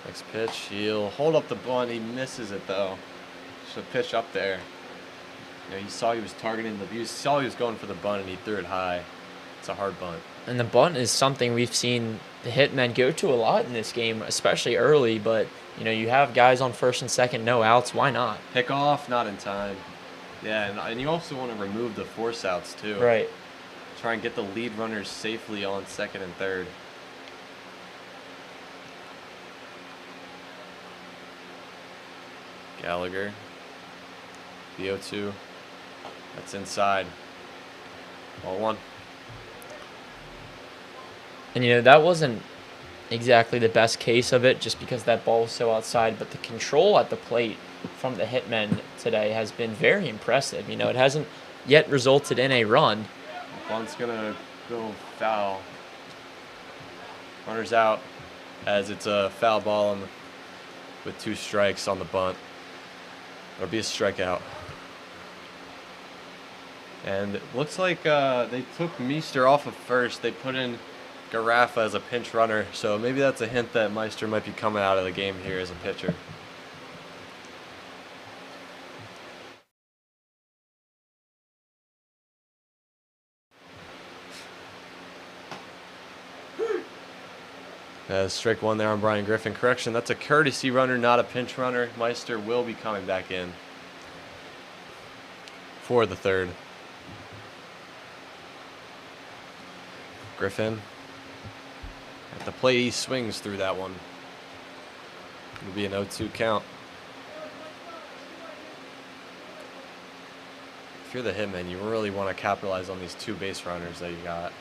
Next pitch, he'll hold up the bunt. He misses it though. Just a pitch up there. You know, you saw he was targeting you saw he was going for the bunt and he threw it high. It's a hard bunt. And the bunt is something we've seen the Hitmen go to a lot in this game, especially early. But, you know, you have guys on first and second, no outs. Why not? Pick off, not in time. Yeah, and you also want to remove the force outs too. Right. Try and get the lead runners safely on second and third. Gallagher. The 0-2. That's inside. Ball 1. And that wasn't exactly the best case of it just because that ball was so outside, but the control at the plate from the Hitmen today has been very impressive. It hasn't yet resulted in a run. Bunt's gonna go foul. Runner's out as it's a foul ball with 2 strikes on the bunt. It'll be a strikeout. And it looks like they took Meester off of first. They put in Garaffa as a pinch runner, so maybe that's a hint that Meister might be coming out of the game here as a pitcher. Strike 1 there on Brian Griffin. Correction, that's a courtesy runner, not a pinch runner. Meister will be coming back in for the third. Griffin at the plate, he swings through that one. It'll be an 0-2 count. If you're the Hitman, you really want to capitalize on these 2 base runners that you got.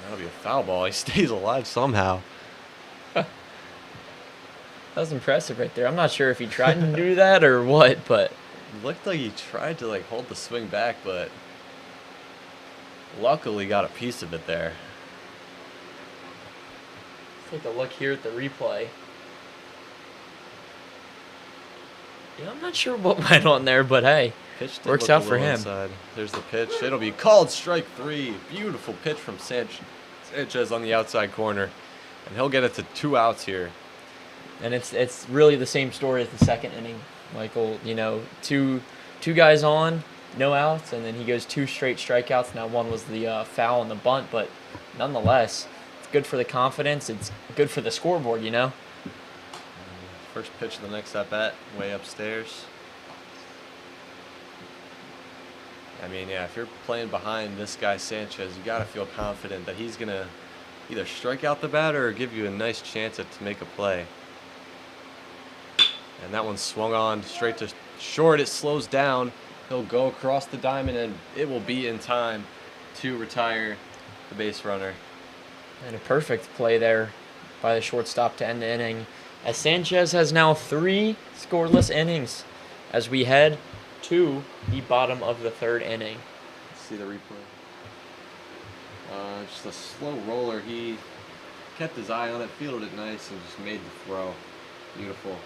That'll be a foul ball. He stays alive somehow. That was impressive right there. I'm not sure if he tried to do that or what, but It looked like he tried to hold the swing back, but luckily got a piece of it there. let's take a look here at the replay. I'm not sure what went on there, but hey, Pitch did works look out a for little him. inside. There's the pitch. It'll be called strike 3. Beautiful pitch from Sanchez on the outside corner, and he'll get it to 2 outs here. And it's really the same story as the second inning, Michael. Two guys on, no outs, and then he goes 2 straight strikeouts. Now one was the foul on the bunt, but nonetheless, it's good for the confidence. It's good for the scoreboard. First pitch of the next at bat, way upstairs. I mean, yeah, if you're playing behind this guy Sanchez, you gotta feel confident that he's gonna either strike out the batter or give you a nice chance to make a play. And that one swung on straight to short. It slows down. He'll go across the diamond, and it will be in time to retire the base runner. And a perfect play there by the shortstop to end the inning, as Sanchez has now 3 scoreless innings as we head to the bottom of the 3rd inning. Let's see the replay. Just a slow roller. He kept his eye on it, fielded it nice, and just made the throw. Beautiful.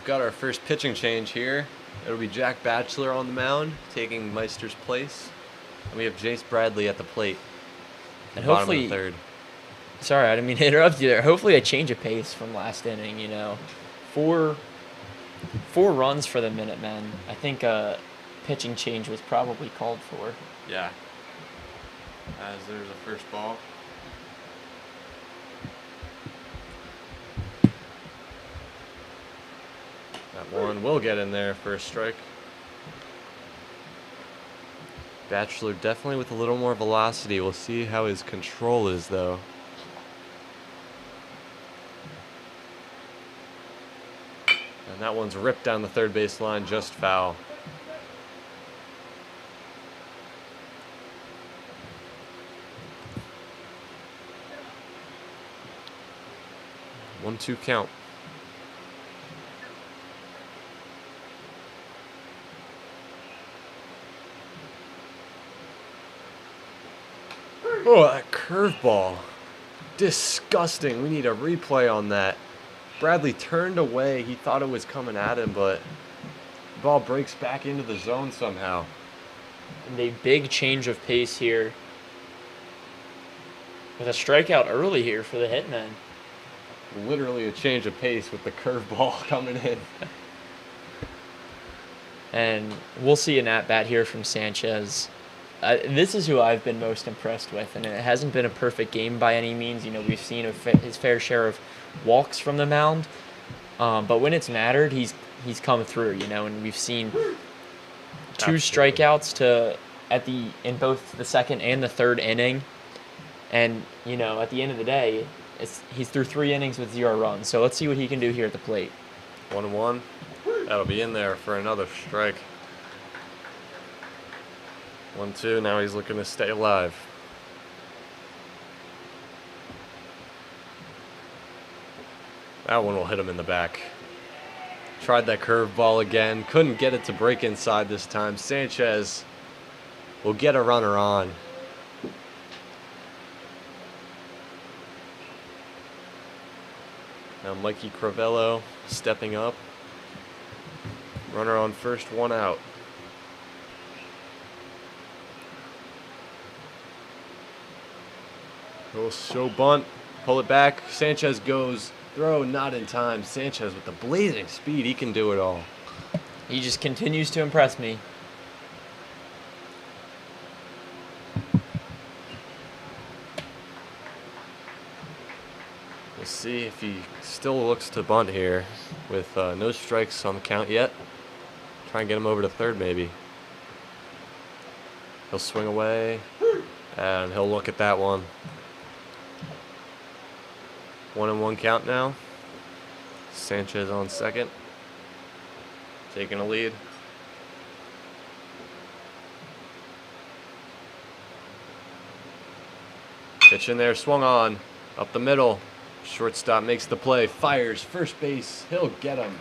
We've got our first pitching change here. It'll be Jack Batchelor on the mound, taking Meister's place. And we have Jace Bradley at the plate. And Bottom hopefully, of the third. sorry, I didn't mean to interrupt you there. Hopefully a change of pace from last inning, you know. Four runs for the Minutemen. I think a pitching change was probably called for. Yeah. As there's a first ball. That one will get in there for a strike. Batchelor definitely with a little more velocity. We'll see how his control is, though. And that one's ripped down the third base line, just foul. One-two count. Oh, that curveball. Disgusting. We need a replay on that. Bradley turned away. He thought it was coming at him, but the ball breaks back into the zone somehow. And a big change of pace here. With a strikeout early here for the Hitmen. Literally a change of pace with the curveball coming in. And we'll see an at-bat here from Sanchez. This is who I've been most impressed with, and it hasn't been a perfect game by any means. You know, we've seen his fair share of walks from the mound, but when it's mattered, he's come through. You know, and we've seen two strikeouts in both the second and the third inning, and you know, at the end of the day, he's through 3 innings with 0 runs. So let's see what he can do here at the plate. 1-1. That'll be in there for another strike. 1-2, now he's looking to stay alive. That one will hit him in the back. Tried that curveball again, couldn't get it to break inside this time. Sanchez will get a runner on. Now Mikey Crivello stepping up. Runner on first, 1 out. He'll show bunt, pull it back. Sanchez goes, throw not in time. Sanchez with the blazing speed, he can do it all. He just continues to impress me. We'll see if he still looks to bunt here with no strikes on the count yet. Try and get him over to third maybe. He'll swing away, and he'll look at that one. 1-1 count now. Sanchez on second. Taking a lead. Pitch in there, swung on. Up the middle. Shortstop makes the play. Fires first base. He'll get him.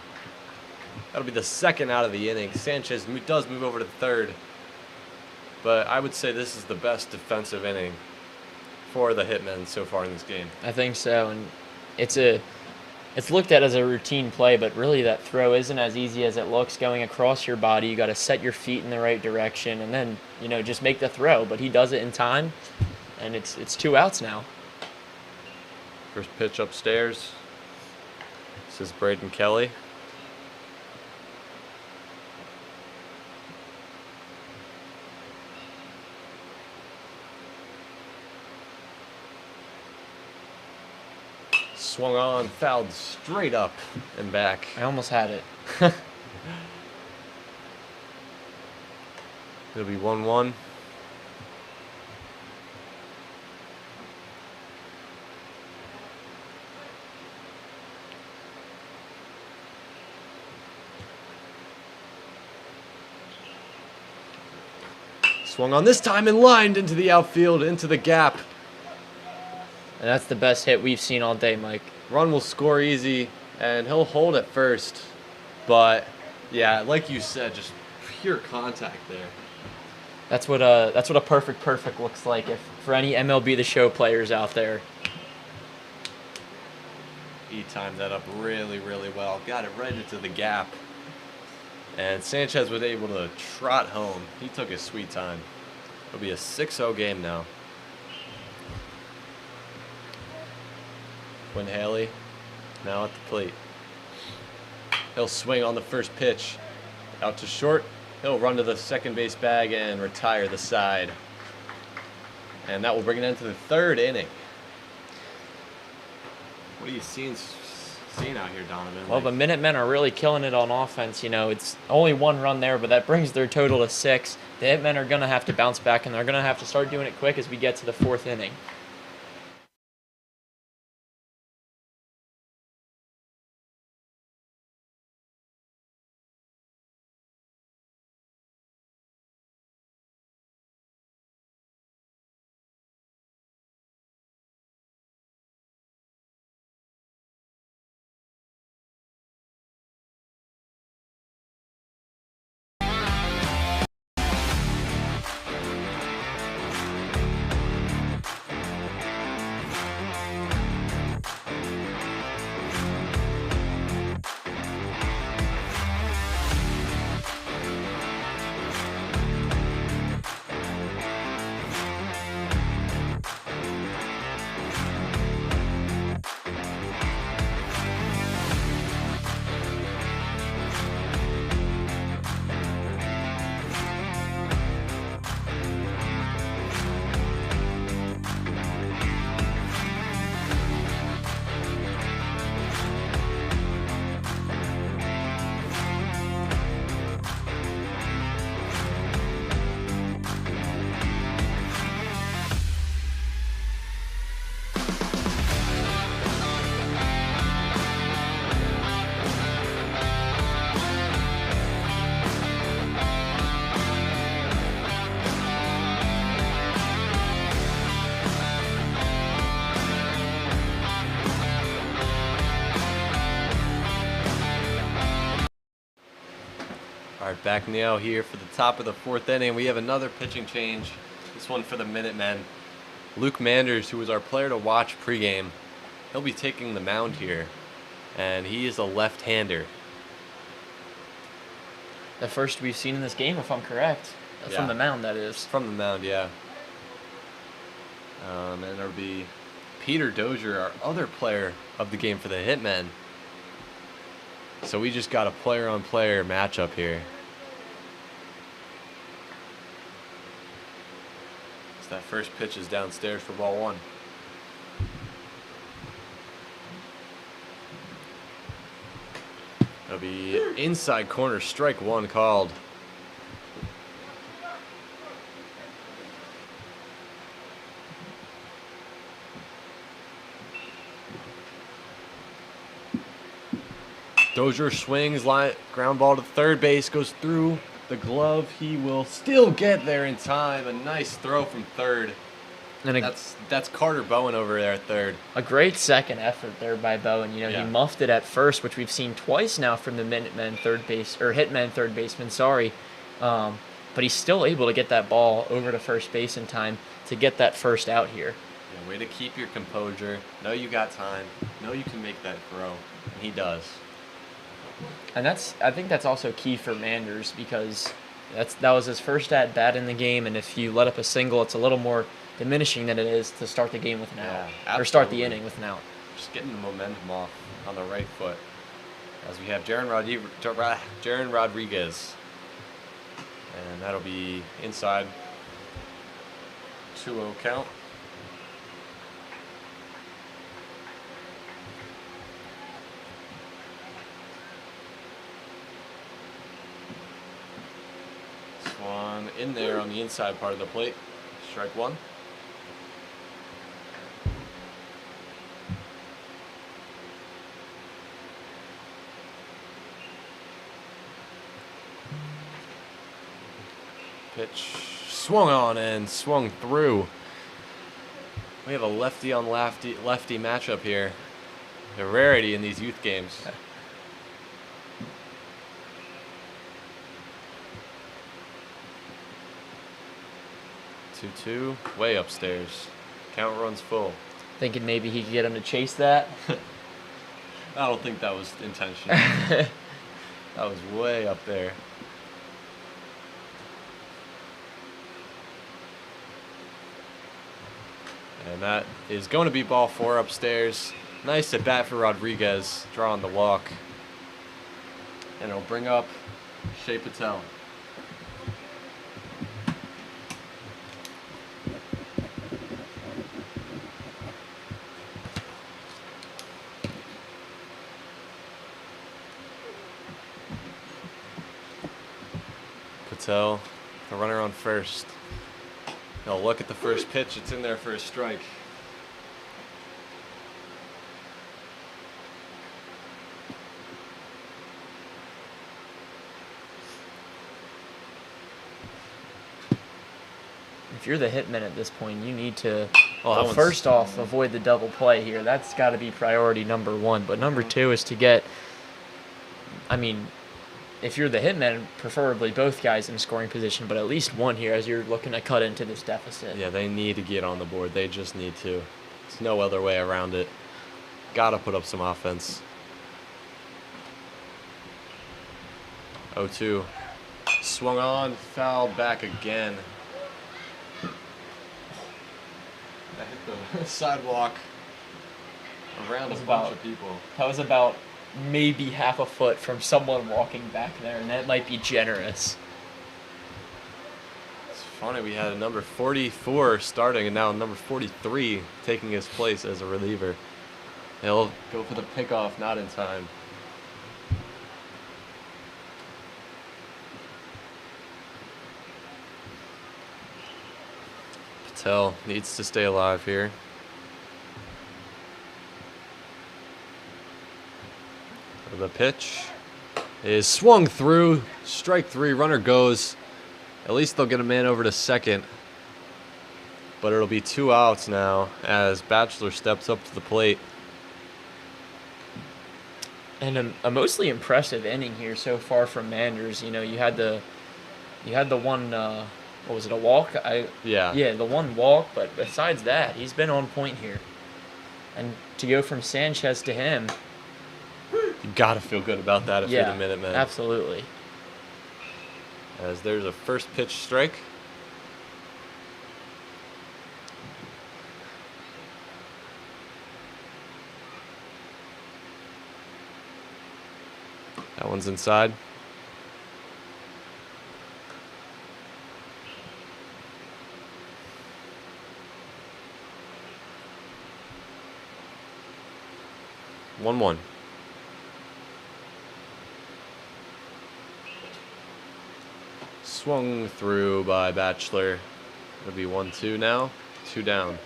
That'll be the second out of the inning. Sanchez does move over to third. But I would say this is the best defensive inning for the Hitmen so far in this game. I think so, and it's looked at as a routine play, but really that throw isn't as easy as it looks going across your body. You got to set your feet in the right direction and then, you know, just make the throw, but he does it in time, and it's 2 outs now. First pitch upstairs. This is Braden Kelly. Swung on, fouled straight up and back. I almost had it. It'll be 1-1. Swung on this time and lined into the outfield, into the gap. And that's the best hit we've seen all day, Mike. Run will score easy, and he'll hold at first. But, yeah, like you said, just pure contact there. That's what a perfect looks like for any MLB The Show players out there. He timed that up really, really well. Got it right into the gap. And Sanchez was able to trot home. He took his sweet time. It'll be a 6-0 game now. Quinn Haley now at the plate. He'll swing on the first pitch. Out to short. He'll run to the second base bag and retire the side. And that will bring it into the third inning. What are you seeing out here, Donovan? Well, the Minutemen are really killing it on offense. You know, it's only 1 run there, but that brings their total to 6. The Hitmen are going to have to bounce back, and they're going to have to start doing it quick as we get to the 4th inning. All right, back now here for the top of the 4th inning. We have another pitching change. This one for the Minutemen. Luke Manders, who was our player to watch pregame, he'll be taking the mound here, and he is a left-hander. The first we've seen in this game, if I'm correct. Yeah. From the mound, that is. From the mound, yeah. And it'll be Peter Dozier, our other player of the game for the Hitmen. So we just got a player-on-player matchup here. So that first pitch is downstairs for ball 1. It'll be inside corner, strike 1 called. Dozier swings, ground ball to third base, goes through the glove. He will still get there in time. A nice throw from third. And that's Carter Bowen over there at third. A great second effort there by Bowen. You know, Yeah. He muffed it at first, which we've seen twice now from the Minutemen Hitmen third baseman. Sorry, but he's still able to get that ball over to first base in time to get that first out here. Yeah, way to keep your composure. Know you got time. Know you can make that throw. And he does. And I think that's also key for Manders because that was his first at bat in the game, and if you let up a single, it's a little more diminishing than it is to start the game with an out, or start the inning with an out. Just getting the momentum off on the right foot. As we have Jaron Rodriguez, and that'll be inside. 2-0 count. One in there on the inside part of the plate. Strike 1. Pitch swung on and swung through. We have a lefty on lefty matchup here. A rarity in these youth games. 2-2, way upstairs. Count runs full. Thinking maybe he could get him to chase that. I don't think that was intentional. That was way up there. And that is going to be ball 4 upstairs. Nice at bat for Rodriguez, drawing the walk. And it'll bring up Shea Patel. Patel, the runner on first. He'll look at the first pitch. It's in there for a strike. If you're the Hitmen at this point, you need to, Well, first off, avoid the double play here. That's got to be priority number 1. But number 2 is to get, if you're the Hitmen, preferably both guys in scoring position, but at least one here as you're looking to cut into this deficit. Yeah, they need to get on the board. They just need to. There's no other way around it. Gotta put up some offense. 0-2. Swung on, fouled back again. That hit the sidewalk around a bunch of people. That was about maybe half a foot from someone walking back there, and that might be generous. It's funny, we had a number 44 starting and now number 43 taking his place as a reliever. He'll go for the pickoff, not in time. Patel needs to stay alive here. The pitch is swung through. Strike 3. Runner goes. At least they'll get a man over to second. But it'll be 2 outs now as Bachelor steps up to the plate. And a mostly impressive inning here so far from Manders. You know, you had the one. What was it? A walk? Yeah. Yeah, the one walk. But besides that, he's been on point here. And to go from Sanchez to him. You gotta feel good about that if you're the Minutemen. Absolutely. As there's a first pitch strike. That one's inside. One. Swung through by Bachelor. It'll be 1-2 now. 2 down.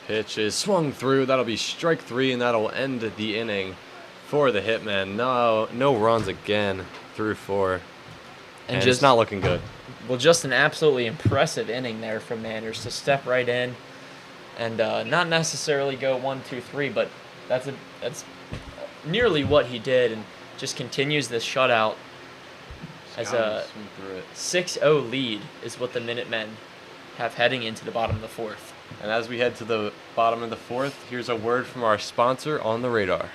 Pitch is swung through. That'll be strike 3, and that'll end the inning for the Hitmen. No runs again through 4. And just not looking good. Well, just an absolutely impressive inning there from Manders to step right in and not necessarily go 1, 2, 3, but that's nearly what he did, and just continues this shutout as a 6-0 lead is what the Minutemen have heading into the bottom of the 4th. And as we head to the bottom of the 4th, here's a word from our sponsor, On the Radar.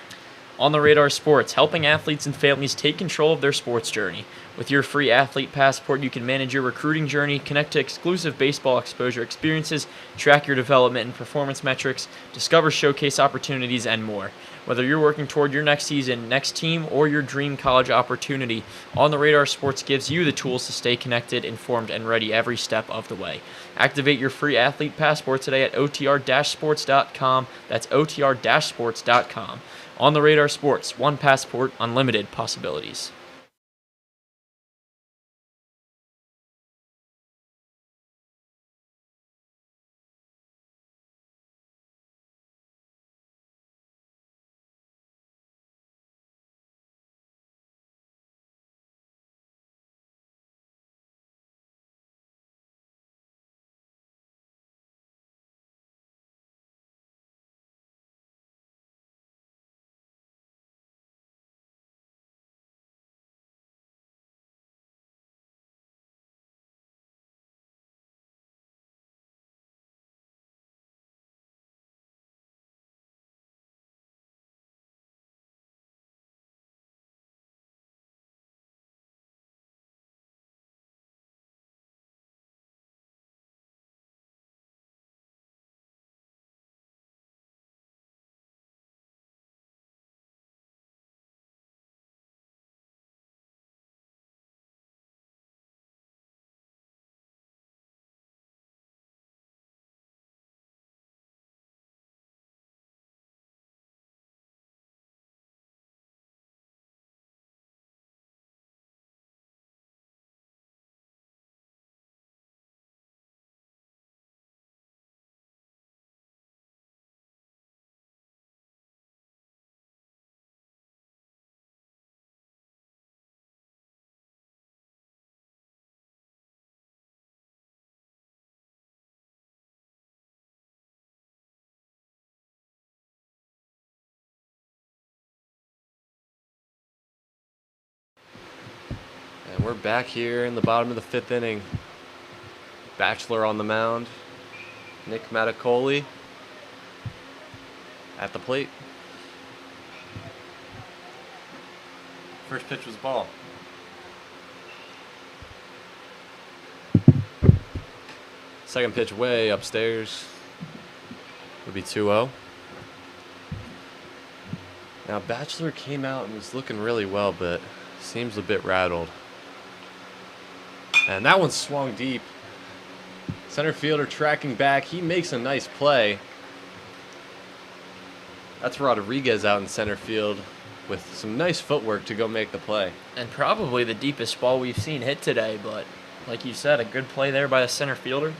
On the Radar Sports, helping athletes and families take control of their sports journey. With your free athlete passport, you can manage your recruiting journey, connect to exclusive baseball exposure experiences, track your development and performance metrics, discover showcase opportunities, and more. Whether you're working toward your next season, next team, or your dream college opportunity, On the Radar Sports gives you the tools to stay connected, informed, and ready every step of the way. Activate your free athlete passport today at otr-sports.com. That's otr-sports.com. On the Radar Sports, one passport, unlimited possibilities. We're back here in the bottom of the 5th inning. Bachelor on the mound. Nick Maticoli at the plate. First pitch was ball. Second pitch way upstairs. Would be 2-0. Now Bachelor came out and was looking really well, but seems a bit rattled. And that one swung deep. Center fielder tracking back. He makes a nice play. That's Rodriguez out in center field with some nice footwork to go make the play. And probably the deepest ball we've seen hit today, but like you said, a good play there by the center fielder.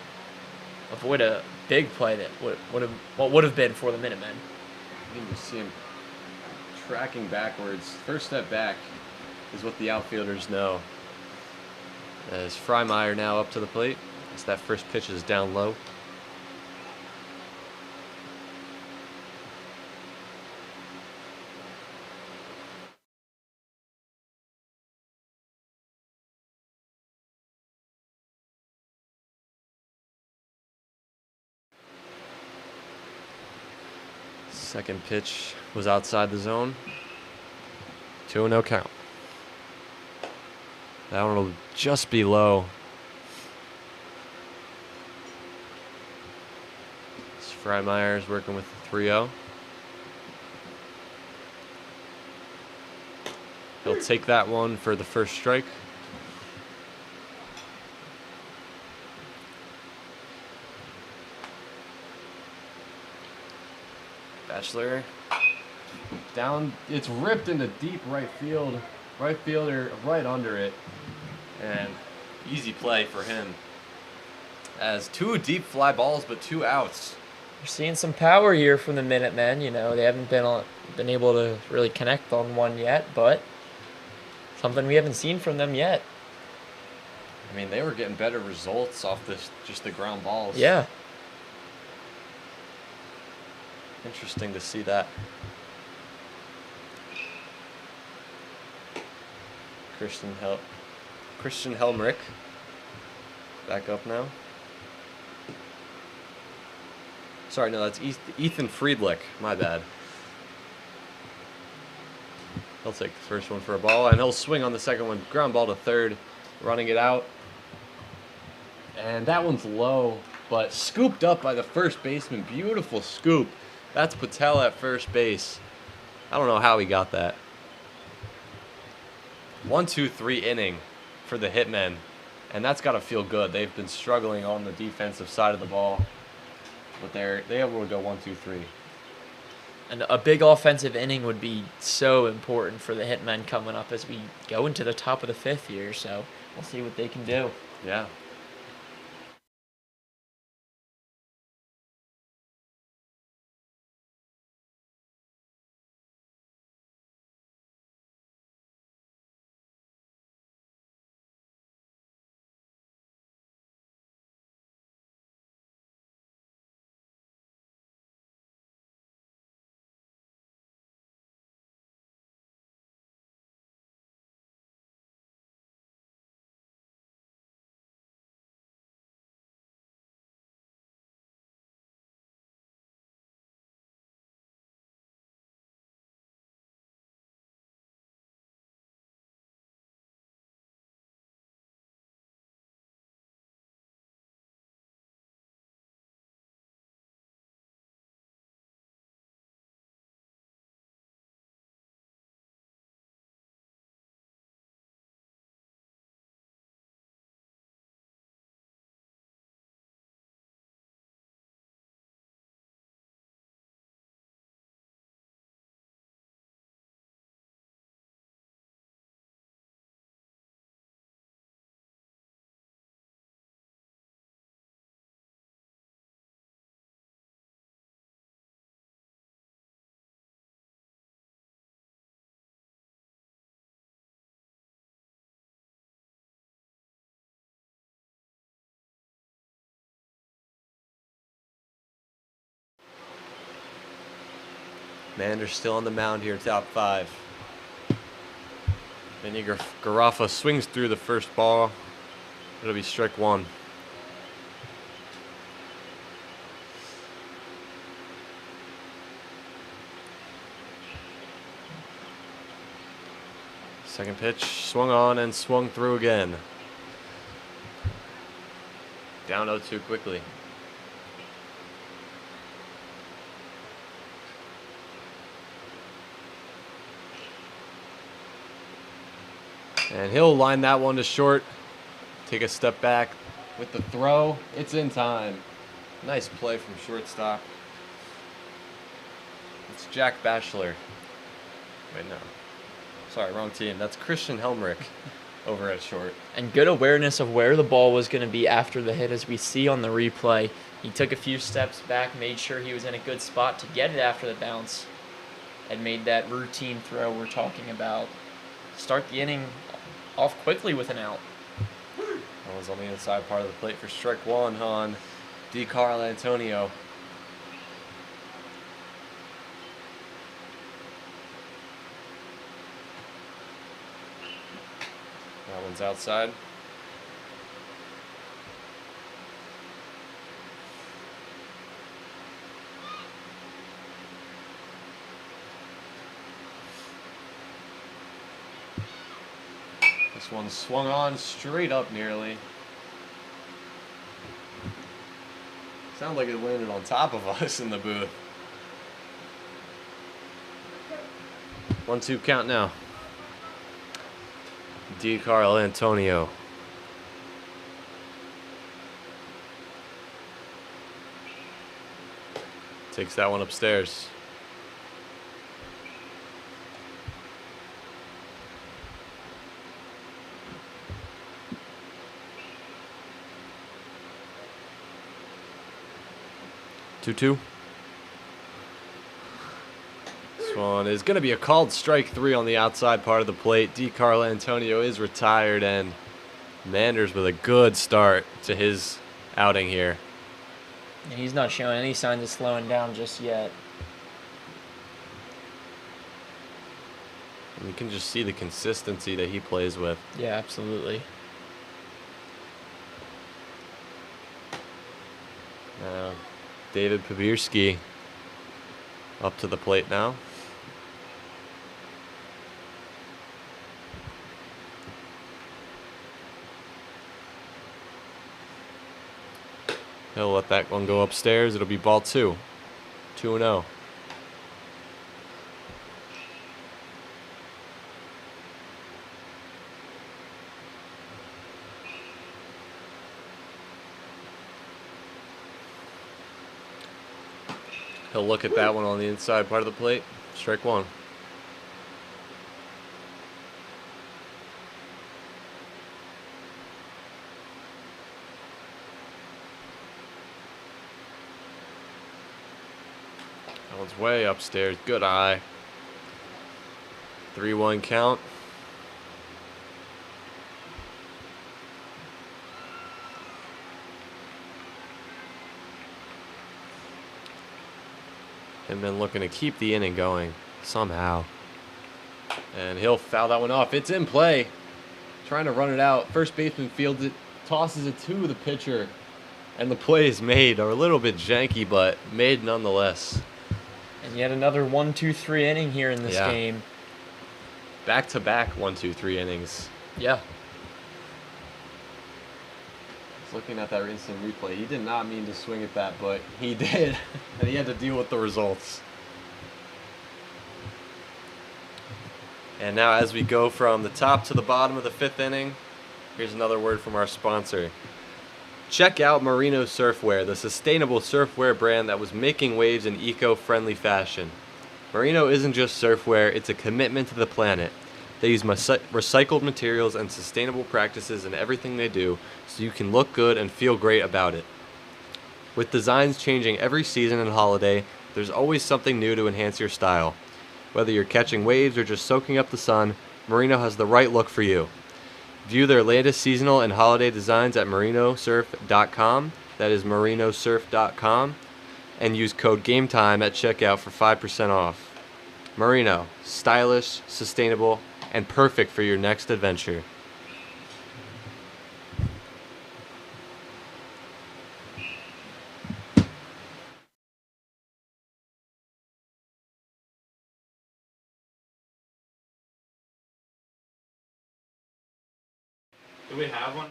Avoid a big play that would have been for the Minutemen. You can see him tracking backwards. First step back is what the outfielders know. As Freimeyer now up to the plate. As that first pitch is down low. Second pitch was outside the zone. 2-0 count. That one will just be low. Freimeyer is working with the 3-0. He'll take that one for the first strike. Bachelor down, it's ripped into deep right field. Right fielder right under it. And easy play for him. As 2 deep fly balls, but 2 outs. We're seeing some power here from the Minutemen. You know, they haven't been able to really connect on one yet, but something we haven't seen from them yet. I mean, they were getting better results off just the ground balls. Yeah. Interesting to see that. Christian Helmrich back up now. Sorry, no, that's Ethan Friedlich. My bad. He'll take the first one for a ball, and he'll swing on the second one. Ground ball to third, running it out. And that one's low, but scooped up by the first baseman. Beautiful scoop. That's Patel at first base. I don't know how he got that. 1-2-3 inning for the Hitmen, and that's got to feel good. They've been struggling on the defensive side of the ball, but they're able to go 1-2-3. And a big offensive inning would be so important for the Hitmen coming up as we go into the top of the 5th here, so we'll see what they can do. Yeah. Mander's still on the mound here, top 5. And Garafa swings through the first ball. It'll be strike one. Second pitch, swung on and swung through again. Down 0-2 quickly. And he'll line that one to short. Take a step back with the throw. It's in time. Nice play from shortstop. It's Jack Batchelor. Wait, no. Sorry, wrong team. That's Christian Helmrich over at short. And good awareness of where the ball was going to be after the hit, as we see on the replay. He took a few steps back, made sure he was in a good spot to get it after the bounce, and made that routine throw we're talking about. Start the inning off quickly with an out. That was on the inside part of the plate for strike one on DeCarlo Antonio. That one's outside. This one swung on straight up nearly. Sounded like it landed on top of us in the booth. 1-2 count now. DeCarlo Antonio. Takes that one upstairs. Two. This one is going to be a called strike three on the outside part of the plate. DeCarlo Antonio is retired, and Manders with a good start to his outing here. And he's not showing any signs of slowing down just yet. And you can just see the consistency that he plays with. Yeah, absolutely. David Pabierski up to the plate now. He'll let that one go upstairs. It'll be ball two. 2-0. He'll look at that one on the inside part of the plate. Strike one. That one's way upstairs. Good eye. 3-1 count. Hitmen looking to keep the inning going somehow. And he'll foul that one off. It's in play. Trying to run it out. First baseman fields it, tosses it to the pitcher. And the play is made. A little bit janky, but made nonetheless. And yet another 1-2-3 inning here in this game. Back-to-back 1-2-3 innings. Yeah. Looking at that instant replay, he did not mean to swing at that, but he did, and he had to deal with the results. And now as we go from the top to the bottom of the fifth inning, here's another word from our sponsor. Check out Merino Surfwear, the sustainable surfwear brand that was making waves in eco-friendly fashion. Merino isn't just surfwear, it's a commitment to the planet. They use recycled materials and sustainable practices in everything they do, so you can look good and feel great about it. With designs changing every season and holiday, there's always something new to enhance your style. Whether you're catching waves or just soaking up the sun, Merino has the right look for you. View their latest seasonal and holiday designs at merinosurf.com, that is merinosurf.com, and use code GAMETIME at checkout for 5% off. Merino, stylish, sustainable, and perfect for your next adventure. Do we have one?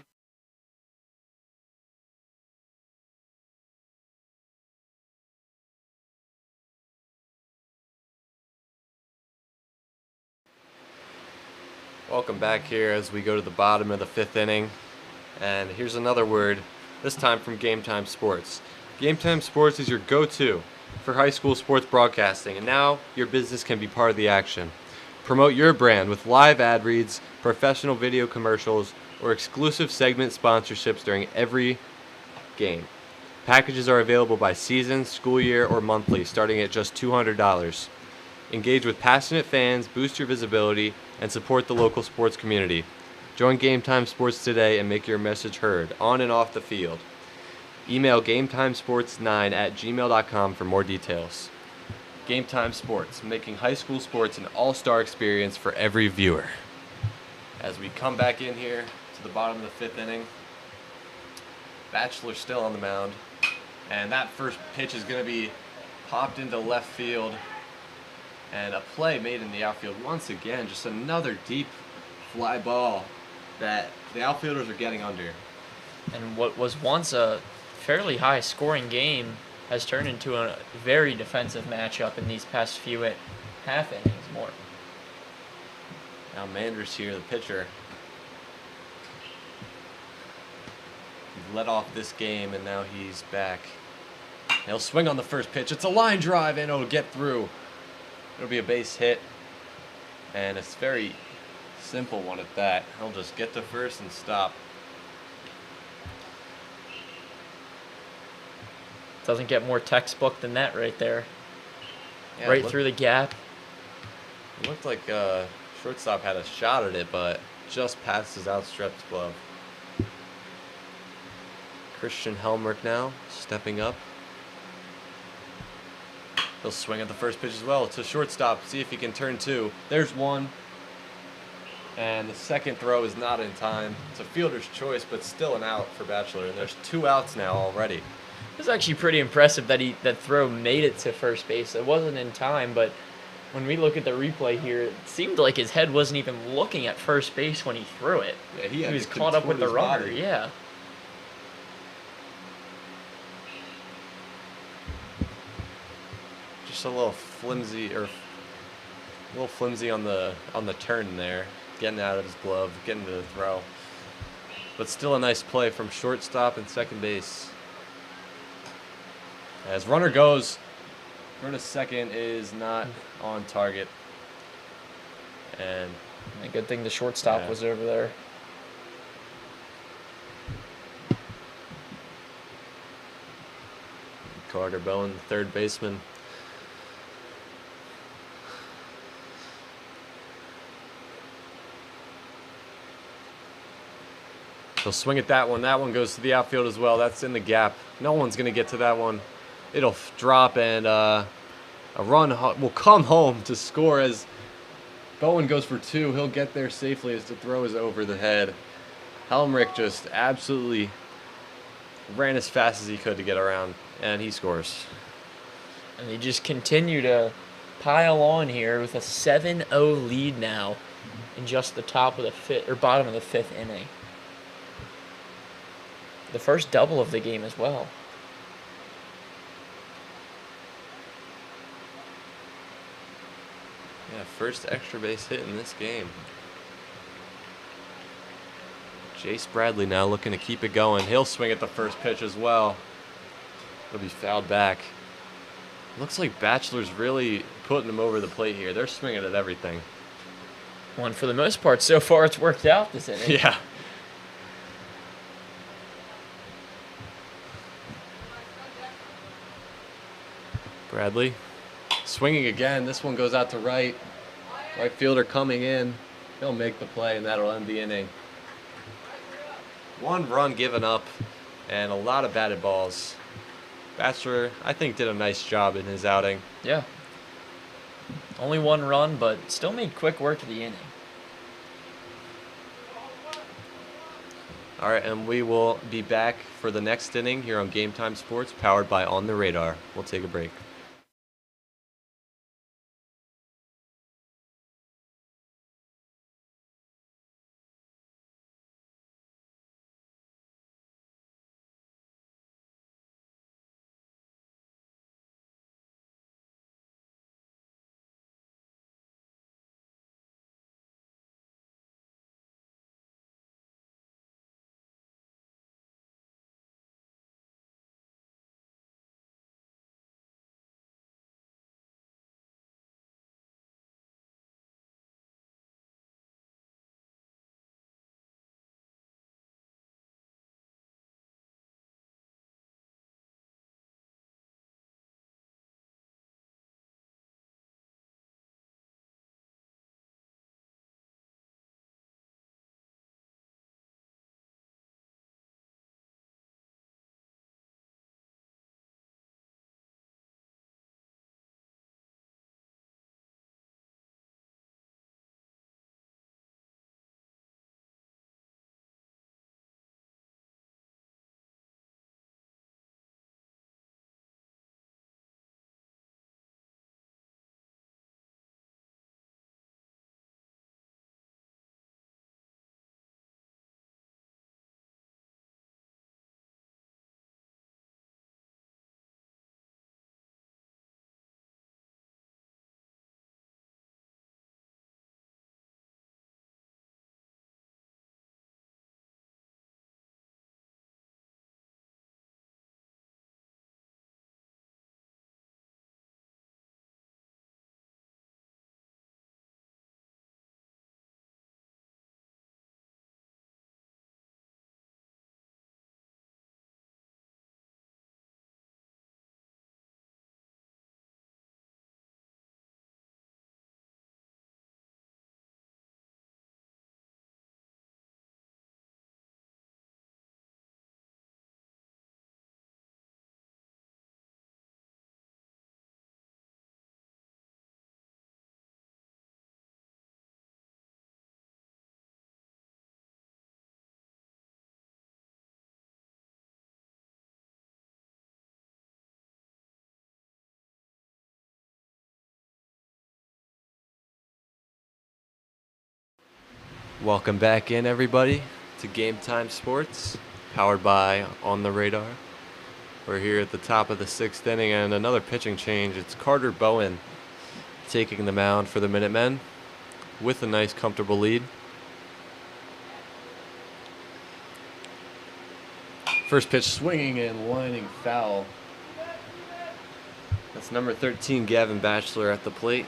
Welcome back here as we go to the bottom of the 5th inning. And here's another word, this time from Game Time Sports. Game Time Sports is your go-to for high school sports broadcasting, and now your business can be part of the action. Promote your brand with live ad reads, professional video commercials, or exclusive segment sponsorships during every game. Packages are available by season, school year, or monthly, starting at just $200. Engage with passionate fans, boost your visibility, and support the local sports community. Join Game Time Sports today and make your message heard on and off the field. Email GameTimeSports9@gmail.com for more details. Game Time Sports, making high school sports an all-star experience for every viewer. As we come back in here to the bottom of the 5th inning, Bachelor still on the mound, and that first pitch is going to be popped into left field, and a play made in the outfield once again. Just another deep fly ball that the outfielders are getting under. And what was once a fairly high scoring game has turned into a very defensive matchup in these past few half innings more. Now Manders here, the pitcher. He led off this game, and now he's back. He'll swing on the first pitch. It's a line drive, and it'll get through. It'll be a base hit, and it's very simple one at that. He'll just get to first and stop. Doesn't get more textbook than that right there. Yeah, right through the gap. It looked like shortstop had a shot at it, but just past his outstretched glove. Christian Helmrich now stepping up. He'll swing at the first pitch as well. It's a shortstop. See if he can turn two. There's one. And the second throw is not in time. It's a fielder's choice, but still an out for Bachelor. And there's 2 outs now already. It was actually pretty impressive that throw made it to first base. It wasn't in time, but when we look at the replay here, it seemed like his head wasn't even looking at first base when he threw it. Yeah, he was caught up with the runner. Body. Yeah. Just a little flimsy on the turn there, getting out of his glove, getting to the throw. But still a nice play from shortstop and second base. As runner goes, runner to second is not on target. And A good thing the shortstop was over there. Carter Bowen, the third baseman. He'll swing at that one. That one goes to the outfield as well. That's in the gap. No one's going to get to that one. It'll drop, and a run will come home to score as Bowen goes for 2. He'll get there safely as the throw is over the head. Helmrich just absolutely ran as fast as he could to get around, and he scores. And they just continue to pile on here with a 7-0 lead now in just the bottom of the 5th inning. The first double of the game as well. Yeah, first extra base hit in this game. Jace Bradley now looking to keep it going. He'll swing at the first pitch as well. It'll be fouled back. Looks like Bachelor's really putting them over the plate here. They're swinging at everything. Well, and for the most part, so far it's worked out this inning. Yeah. Bradley swinging again. This one goes out to right. Right fielder coming in. He'll make the play, and that'll end the inning. 1 run given up and a lot of batted balls. Bachelor, I think, did a nice job in his outing. Yeah. Only 1 run, but still made quick work of the inning. All right, and we will be back for the next inning here on Game Time Sports, powered by On the Radar. We'll take a break. Welcome back in, everybody, to Game Time Sports, powered by On the Radar. We're here at the top of the 6th inning, and another pitching change. It's Carter Bowen taking the mound for the Minutemen with a nice, comfortable lead. First pitch swinging and lining foul. That's number 13, Gavin Batchelor, at the plate.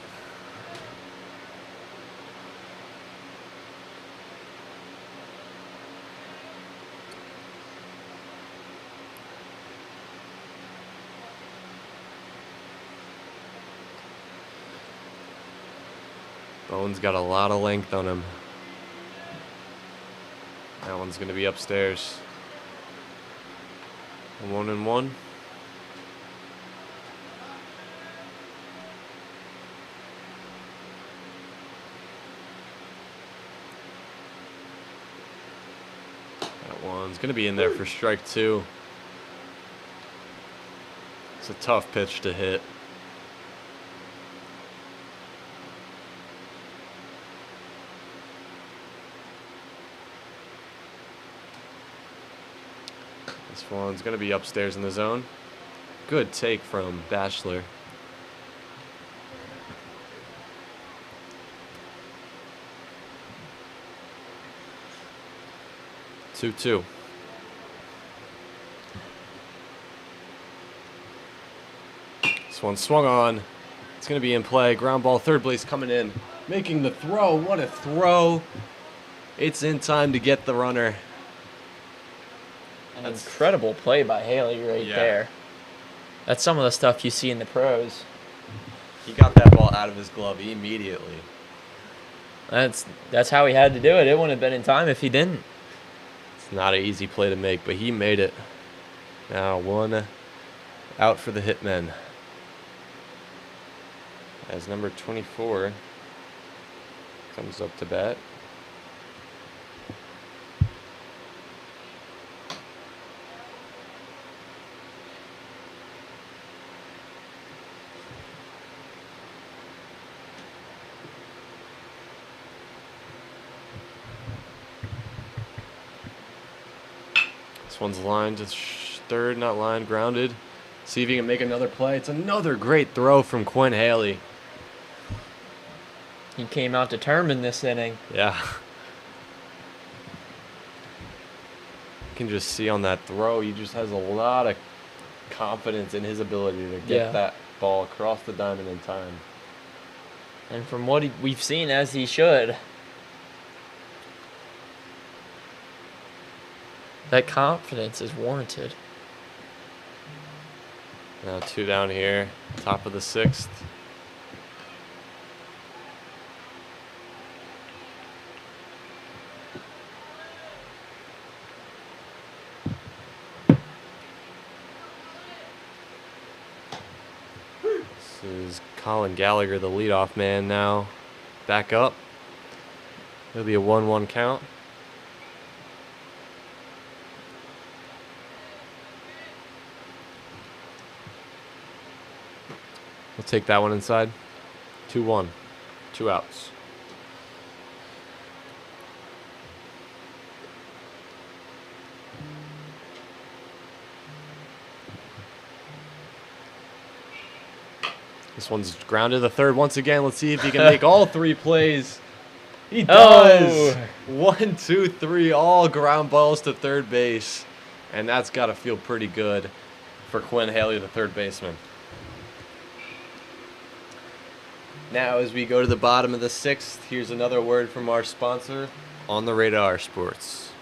Bowen's got a lot of length on him. That one's going to be upstairs. 1-1. That one's going to be in there for strike 2. It's a tough pitch to hit. This one's going to be upstairs in the zone. Good take from Batchelor. Two. This one swung on. It's going to be in play. Ground ball, third base coming in. Making the throw. What a throw. It's in time to get the runner. An incredible play by Haley right there. That's some of the stuff you see in the pros. He got that ball out of his glove immediately. That's how he had to do it. It wouldn't have been in time if he didn't. It's not an easy play to make, but he made it. Now 1 out for the Hitmen. As number 24 comes up to bat. This one's lined to third, not lined, grounded. See if he can make another play. It's another great throw from Quinn Haley. He came out determined this inning. Yeah. You can just see on that throw, he just has a lot of confidence in his ability to get that ball across the diamond in time. And from what we've seen, as he should, that confidence is warranted. Now 2 down here, top of the 6th. This is Colin Gallagher, the leadoff man now. Back up. It'll be a 1-1 count. We'll take that one inside. 2-1. 2 outs. This one's grounded to the third once again. Let's see if he can make all 3 plays. He does. 1, 2, 3, all ground balls to third base. And that's got to feel pretty good for Quinn Haley, the third baseman. Now, as we go to the bottom of the 6th, here's another word from our sponsor, On the Radar Sports.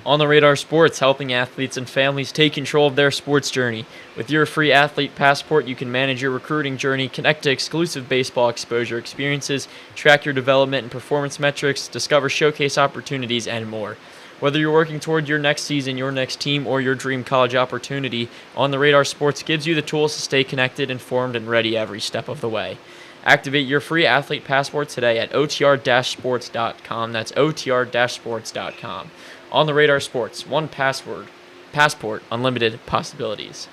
On the Radar Sports, helping athletes and families take control of their sports journey. With your free athlete passport, you can manage your recruiting journey, connect to exclusive baseball exposure experiences, track your development and performance metrics, discover showcase opportunities, and more. Whether you're working toward your next season, your next team, or your dream college opportunity, On the Radar Sports gives you the tools to stay connected, informed, and ready every step of the way. Activate your free athlete passport today at otr-sports.com. That's otr-sports.com. On the Radar Sports, one passport, unlimited possibilities.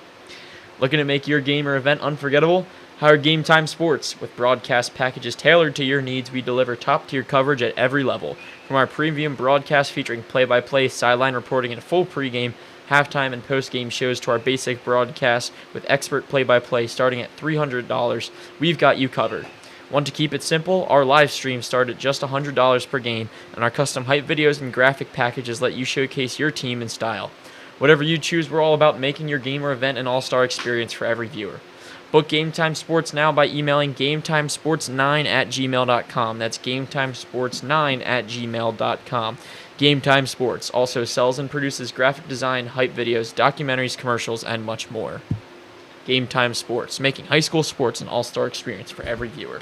Looking to make your game or event unforgettable? Hire Game Time Sports. With broadcast packages tailored to your needs, we deliver top-tier coverage at every level. From our premium broadcast featuring play-by-play, sideline reporting, and full pregame, halftime, and postgame shows to our basic broadcast with expert play-by-play starting at $300, we've got you covered. Want to keep it simple? Our live streams start at just $100 per game, and our custom hype videos and graphic packages let you showcase your team and style. Whatever you choose, we're all about making your game or event an all-star experience for every viewer. Book Game Time Sports now by emailing GameTimeSports9@gmail.com. That's GameTimeSports9@gmail.com. Game Time Sports also sells and produces graphic design, hype videos, documentaries, commercials, and much more. Game Time Sports, making high school sports an all-star experience for every viewer.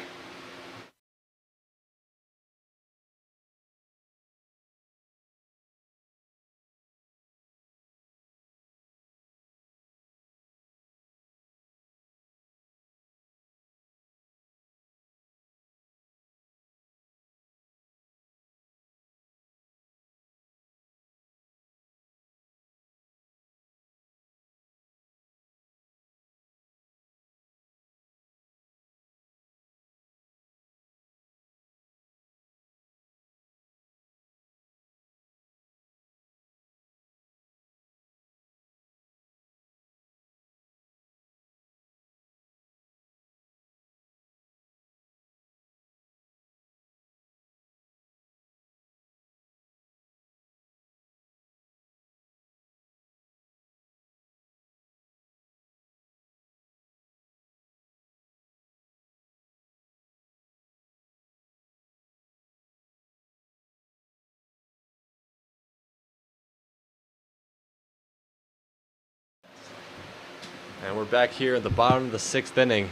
And we're back here at the bottom of the 6th inning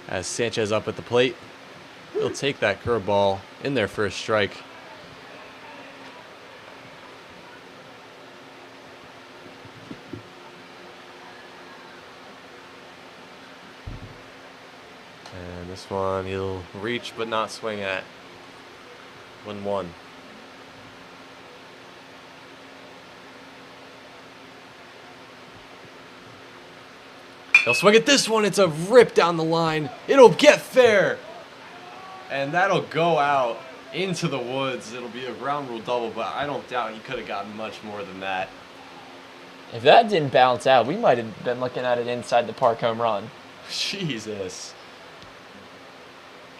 as Sanchez up at the plate. He'll take that curveball in there for a strike. And this one he'll reach but not swing at. 1-1. He'll swing at this one. It's a rip down the line. It'll get fair. And that'll go out into the woods. It'll be a ground rule double, but I don't doubt he could have gotten much more than that. If that didn't bounce out, we might have been looking at it inside the park home run. Jesus.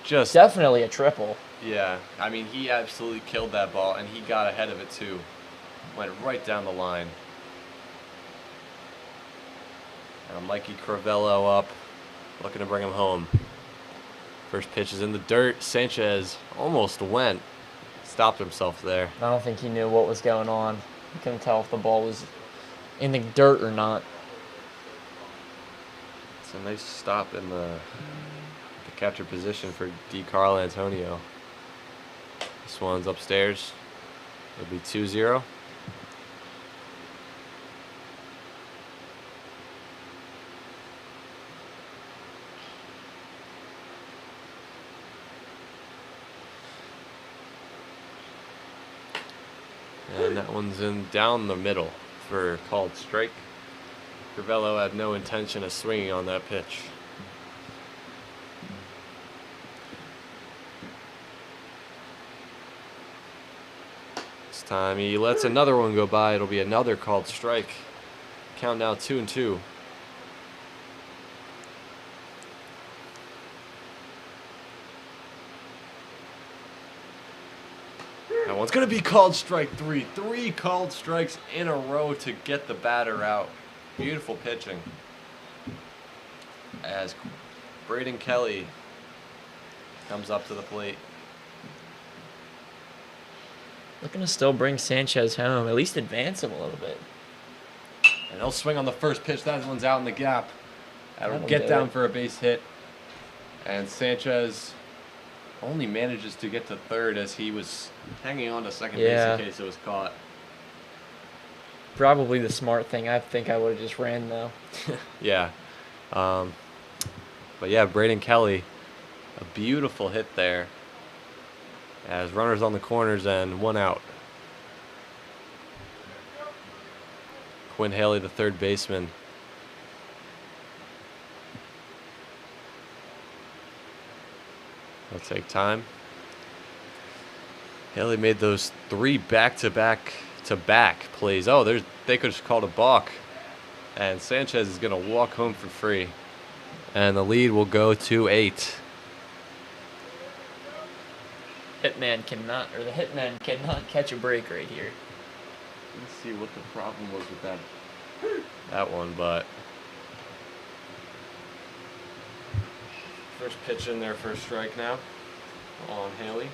Just Definitely a triple. yeah. I mean, he absolutely killed that ball, and he got ahead of it too. Went right down the line. And Mikey Crivello up, looking to bring him home. First pitch is in the dirt. Sanchez almost went. Stopped himself there. I don't think he knew what was going on. He couldn't tell if the ball was in the dirt or not. It's a nice stop in the catcher position for D. Carl Antonio. This one's upstairs. It'll be 2-0. And that one's in down the middle for a called strike. Crivello had no intention of swinging on that pitch. This time he lets another one go by. It'll be another called strike. Count now 2-2. That one's going to be called strike 3. 3 called strikes in a row to get the batter out. Beautiful pitching. As Braden Kelly comes up to the plate. Looking to still bring Sanchez home, at least advance him a little bit. And he'll swing on the first pitch. That one's out in the gap. That'll That'll get do down it. for a base hit. And Sanchez only manages to get to third as he was hanging on to second base in case it was caught. Probably the smart thing. I think I would have just ran, though. Yeah. But yeah, Braden Kelly, a beautiful hit there. As runners on the corners and 1 out. Quinn Haley, the third baseman. It'll take time. Haley made those 3 back-to-back plays. Oh, they could have called a balk. And Sanchez is going to walk home for free. And the lead will go to 8. The Hitmen cannot catch a break right here. Let's see what the problem was with that one, but first pitch in there for a strike now on Haley.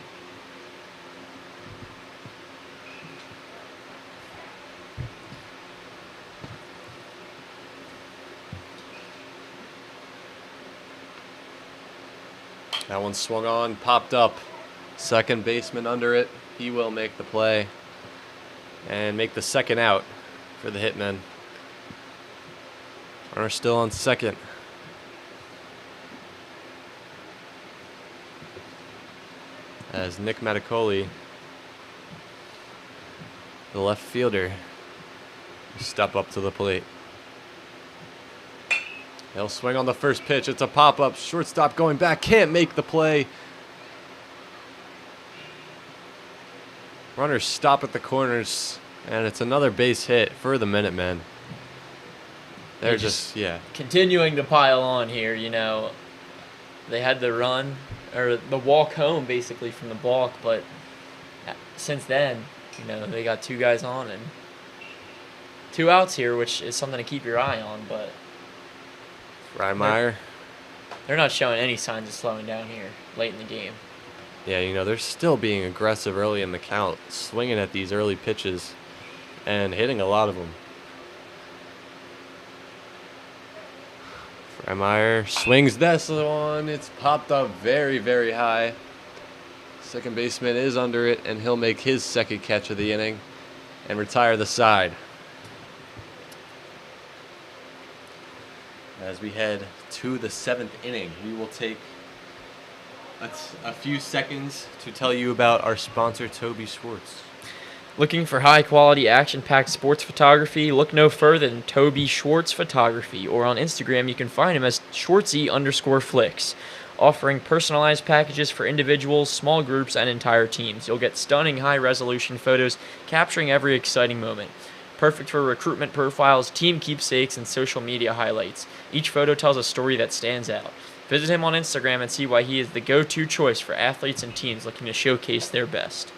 That one swung on, popped up. Second baseman under it. He will make the play and make the second out for the Hitmen. Runner still on second. As Nick Maticoli, the left fielder, step up to the plate. He'll swing on the first pitch. It's a pop-up. Shortstop going back. Can't make the play. Runners stop at the corners, and it's another base hit for the Minutemen. They're yeah. Continuing to pile on here, you know. They had the run, or the walk home, basically, from the balk, but since then, you know, they got 2 guys on and 2 outs here, which is something to keep your eye on, but Reinmeyer. they're not showing any signs of slowing down here late in the game. Yeah, you know, they're still being aggressive early in the count, swinging at these early pitches and hitting a lot of them. Freimeyer swings this one. It's popped up very, very high. Second baseman is under it, and he'll make his second catch of the inning and retire the side. As we head to the 7th inning, we will take a few seconds to tell you about our sponsor, Toby Schwartz. Looking for high-quality, action-packed sports photography? Look no further than Toby Schwartz Photography, or on Instagram you can find him as Schwartzy_flicks, offering personalized packages for individuals, small groups, and entire teams. You'll get stunning high-resolution photos capturing every exciting moment. Perfect for recruitment profiles, team keepsakes, and social media highlights. Each photo tells a story that stands out. Visit him on Instagram and see why he is the go-to choice for athletes and teams looking to showcase their best.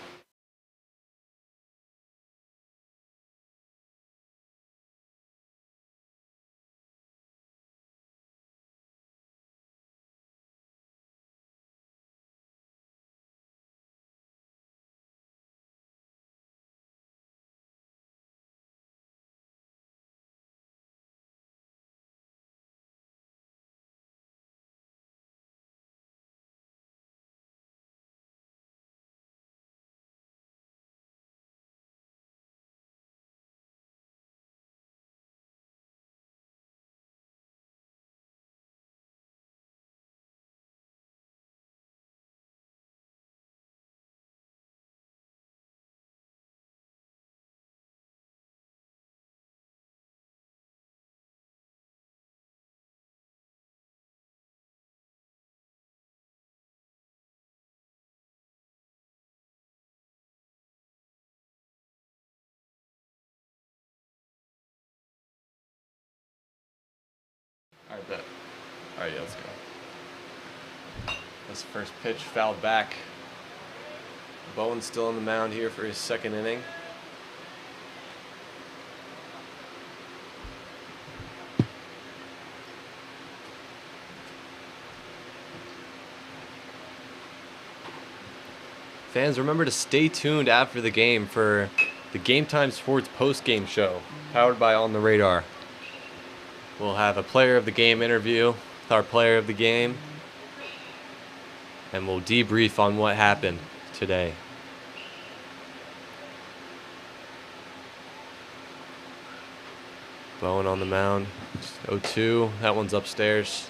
All right, bet. All right, yeah, let's go. This first pitch fouled back. Bowen's still on the mound here for his second inning. Fans, remember to stay tuned after the game for the Game Time Sports post-game show, powered by On the Radar. We'll have a player of the game interview with our player of the game, and we'll debrief on what happened today. Bowen on the mound. 0-2. That one's upstairs.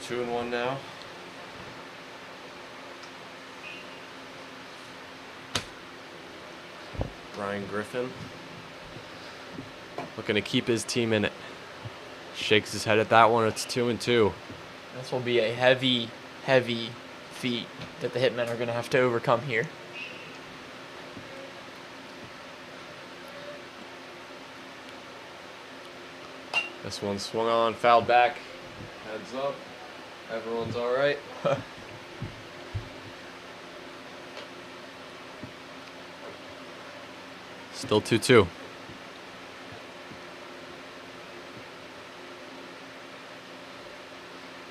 2-1 now. Brian Griffin looking to keep his team in it. Shakes his head at that one. It's 2-2. This will be a heavy, heavy feat that the Hitmen are going to have to overcome here. This one swung on, fouled back. Heads up. Everyone's all right. Still 2-2.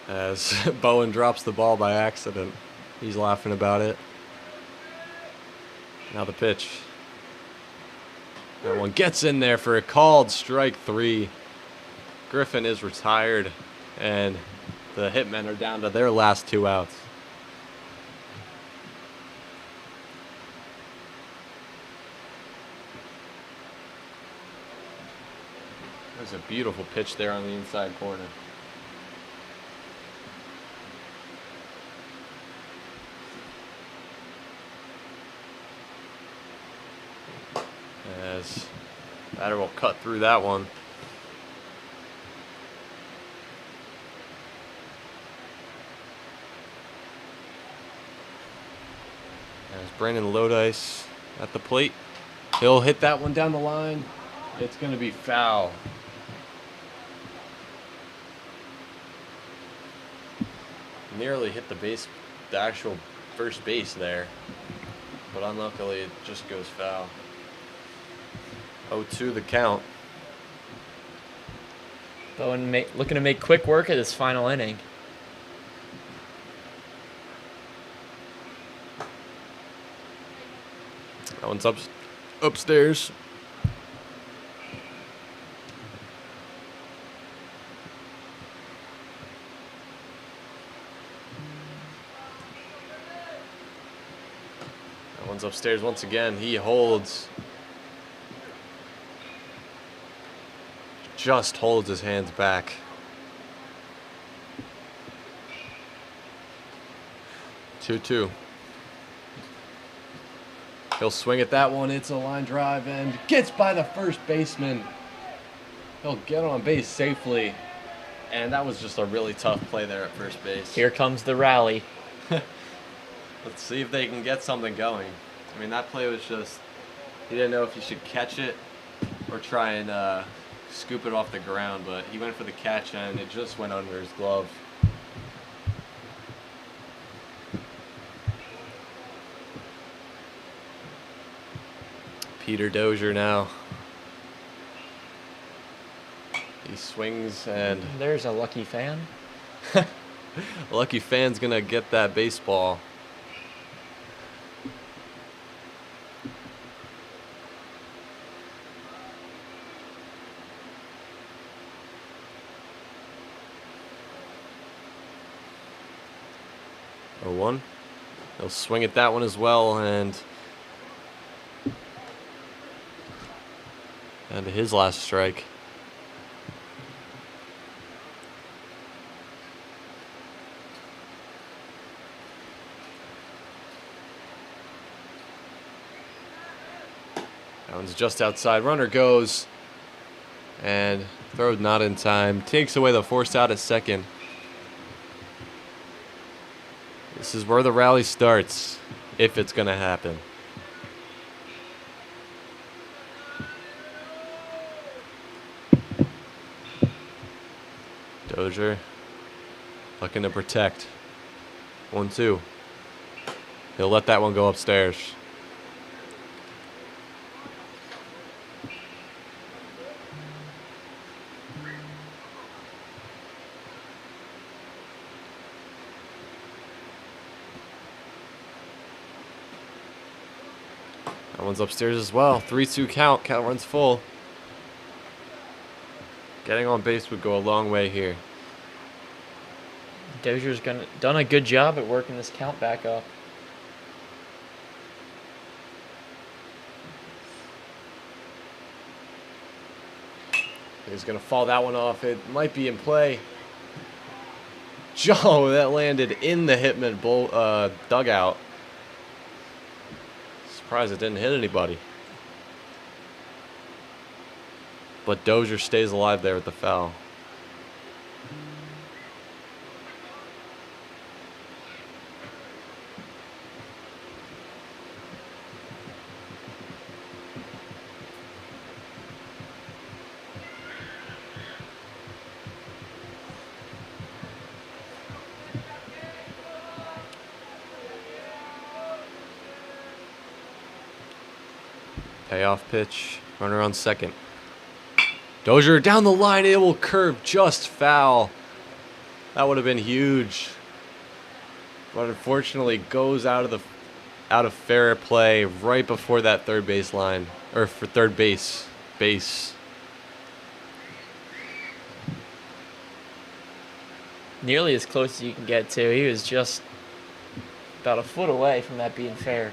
As Bowen drops the ball by accident. He's laughing about it. Now the pitch. That one gets in there for a called strike 3. Griffin is retired, and the Hitmen are down to their last 2 outs. There's a beautiful pitch there on the inside corner. As batter will cut through that one. As Brandon Lodice at the plate. He'll hit that one down the line. It's going to be foul. Nearly hit the actual first base there. But unluckily, it just goes foul. 0-2 the count. Bowen looking to make quick work of this final inning. That one's upstairs. That one's upstairs once again. He holds. Just holds his hands back. Two. He'll swing at that one. It's a line drive and gets by the first baseman. He'll get on base safely. And that was just a really tough play there at first base. Here comes the rally. Let's see if they can get something going. I mean, that play was just He didn't know if he should catch it or try and scoop it off the ground, but he went for the catch and it just went under his glove. Peter Dozier now. He swings and There's a lucky fan. a lucky fan's gonna get that baseball. Or one. He'll swing at that one as well, and his last strike. That one's just outside. Runner goes, and throw not in time. Takes away the force out at second. This is where the rally starts, if it's going to happen. Dozier looking to protect. 1-2. He'll let that one go upstairs. That one's upstairs as well. 3-2 count. Count runs full. Getting on base would go a long way here. Dozier's done a good job at working this count back up. He's going to fall that one off. It might be in play. Joe, that landed in the Hitmen dugout. Surprised it didn't hit anybody. But Dozier stays alive there with the foul. Payoff pitch. Runner on second. Dozier down the line. It will curve just foul. That would have been huge. But unfortunately goes out of fair play right before that third base line. Or for third base. Nearly as close as you can get to. He was just about a foot away from that being fair.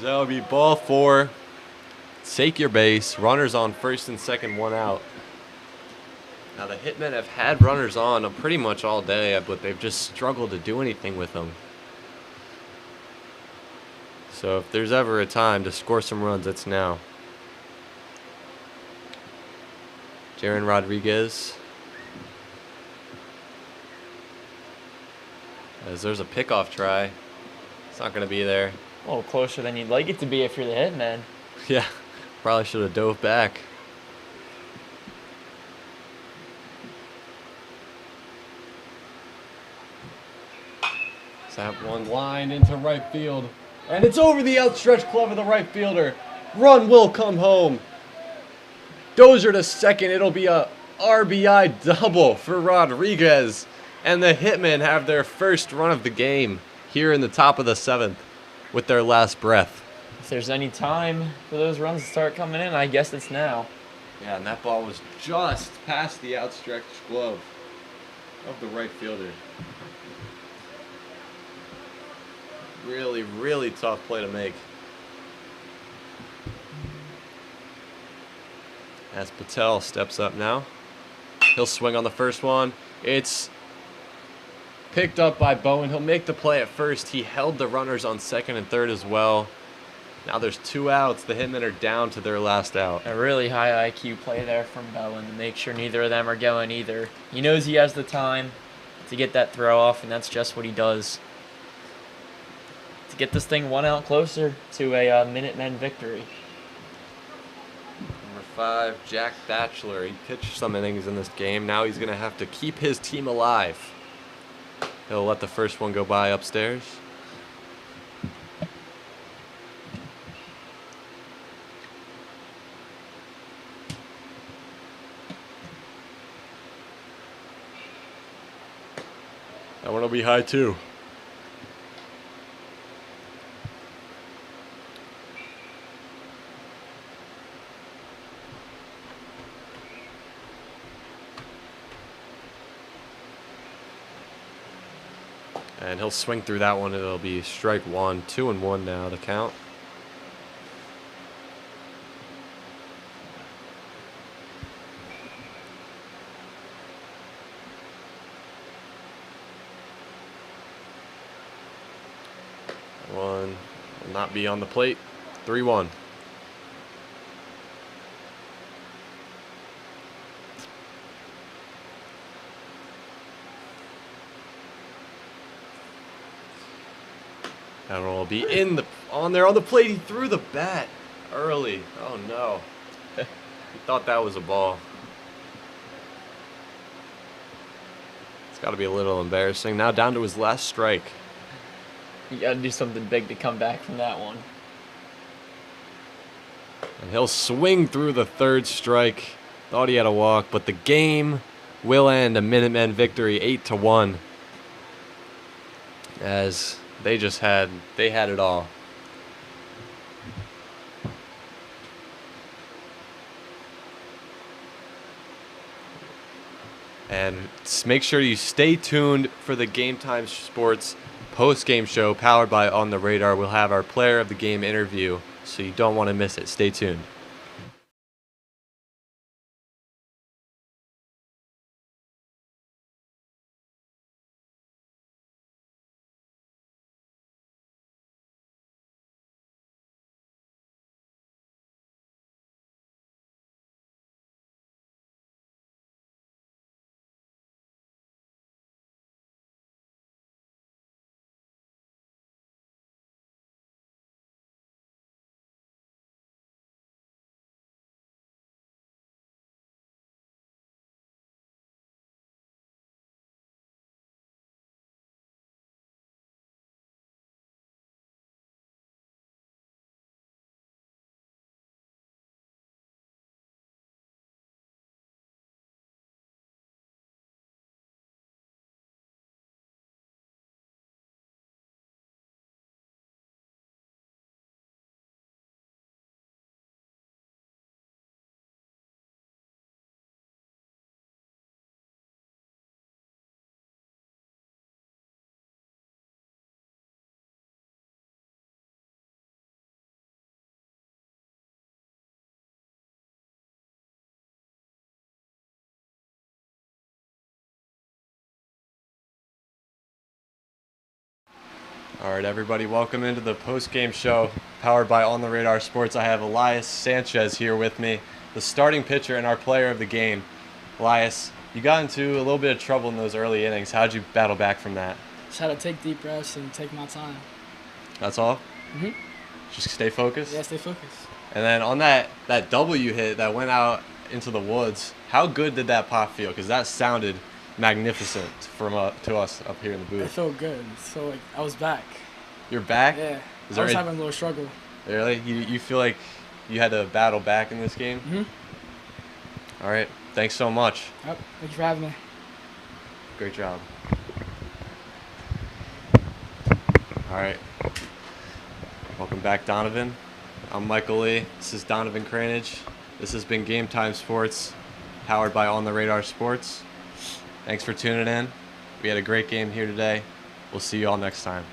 That would be ball 4. Take your base. Runners on first and second, 1 out. Now the Hitmen have had runners on pretty much all day, but they've just struggled to do anything with them. So if there's ever a time to score some runs, it's now. Jaron Rodriguez. As there's a pickoff try. It's not going to be there. A little closer than you'd like it to be if you're the Hitman. Yeah, probably should have dove back. That one line into right field. And it's over the outstretched glove of the right fielder. Run will come home. Dozier to second. It'll be a RBI double for Rodriguez. And the Hitmen have their first run of the game here in the top of the 7th with their last breath. If there's any time for those runs to start coming in, I guess it's now. Yeah, and that ball was just past the outstretched glove of the right fielder. Really, really tough play to make. As Patel steps up now. He'll swing on the first one. It's picked up by Bowen. He'll make the play at first. He held the runners on second and third as well. Now there's 2 outs. The Hitmen are down to their last out. A really high IQ play there from Bowen to make sure neither of them are going either. He knows he has the time. to get that throw off, and that's just what he does. To get this thing 1 out closer to a Minutemen victory. Number 5, Jack Batchelor. He pitched some innings in this game. Now he's going to have to keep his team alive. He'll let the first one go by upstairs. That one will be high too. And he'll swing through that one. It'll be strike 1, 2-1 now to count. One will not be on the plate. 3-1. That one will be on the plate. He threw the bat early. Oh no. He thought that was a ball. It's got to be a little embarrassing. Now down to his last strike. You got to do something big to come back from that one. And he'll swing through the third strike. Thought he had a walk, but the game will end a Minutemen victory 8-1. As they had it all. And make sure you stay tuned for the Game Time Sports post-game show powered by On the Radar. We'll have our player of the game interview, so you don't want to miss it. Stay tuned. All right, everybody, welcome into the post-game show powered by On the Radar Sports. I have Elias Sanchez here with me, the starting pitcher and our player of the game. Elias, you got into a little bit of trouble in those early innings. How'd you battle back from that? Just had to take deep breaths and take my time. That's all? Mm-hmm. Just stay focused? Yeah, stay focused. And then on that double you hit that went out into the woods, how good did that pop feel? Because that sounded magnificent to us up here in the booth. It felt good. So like I was back. You're back? Yeah. I was having a little struggle. Really? You feel like you had to battle back in this game? Mm-hmm. All right. Thanks so much. Yep. Thank you for having me. Great job. All right. Welcome back, Donovan. I'm Michael Lee. This is Donovan Cranage. This has been Game Time Sports, powered by On the Radar Sports. Thanks for tuning in. We had a great game here today. We'll see you all next time.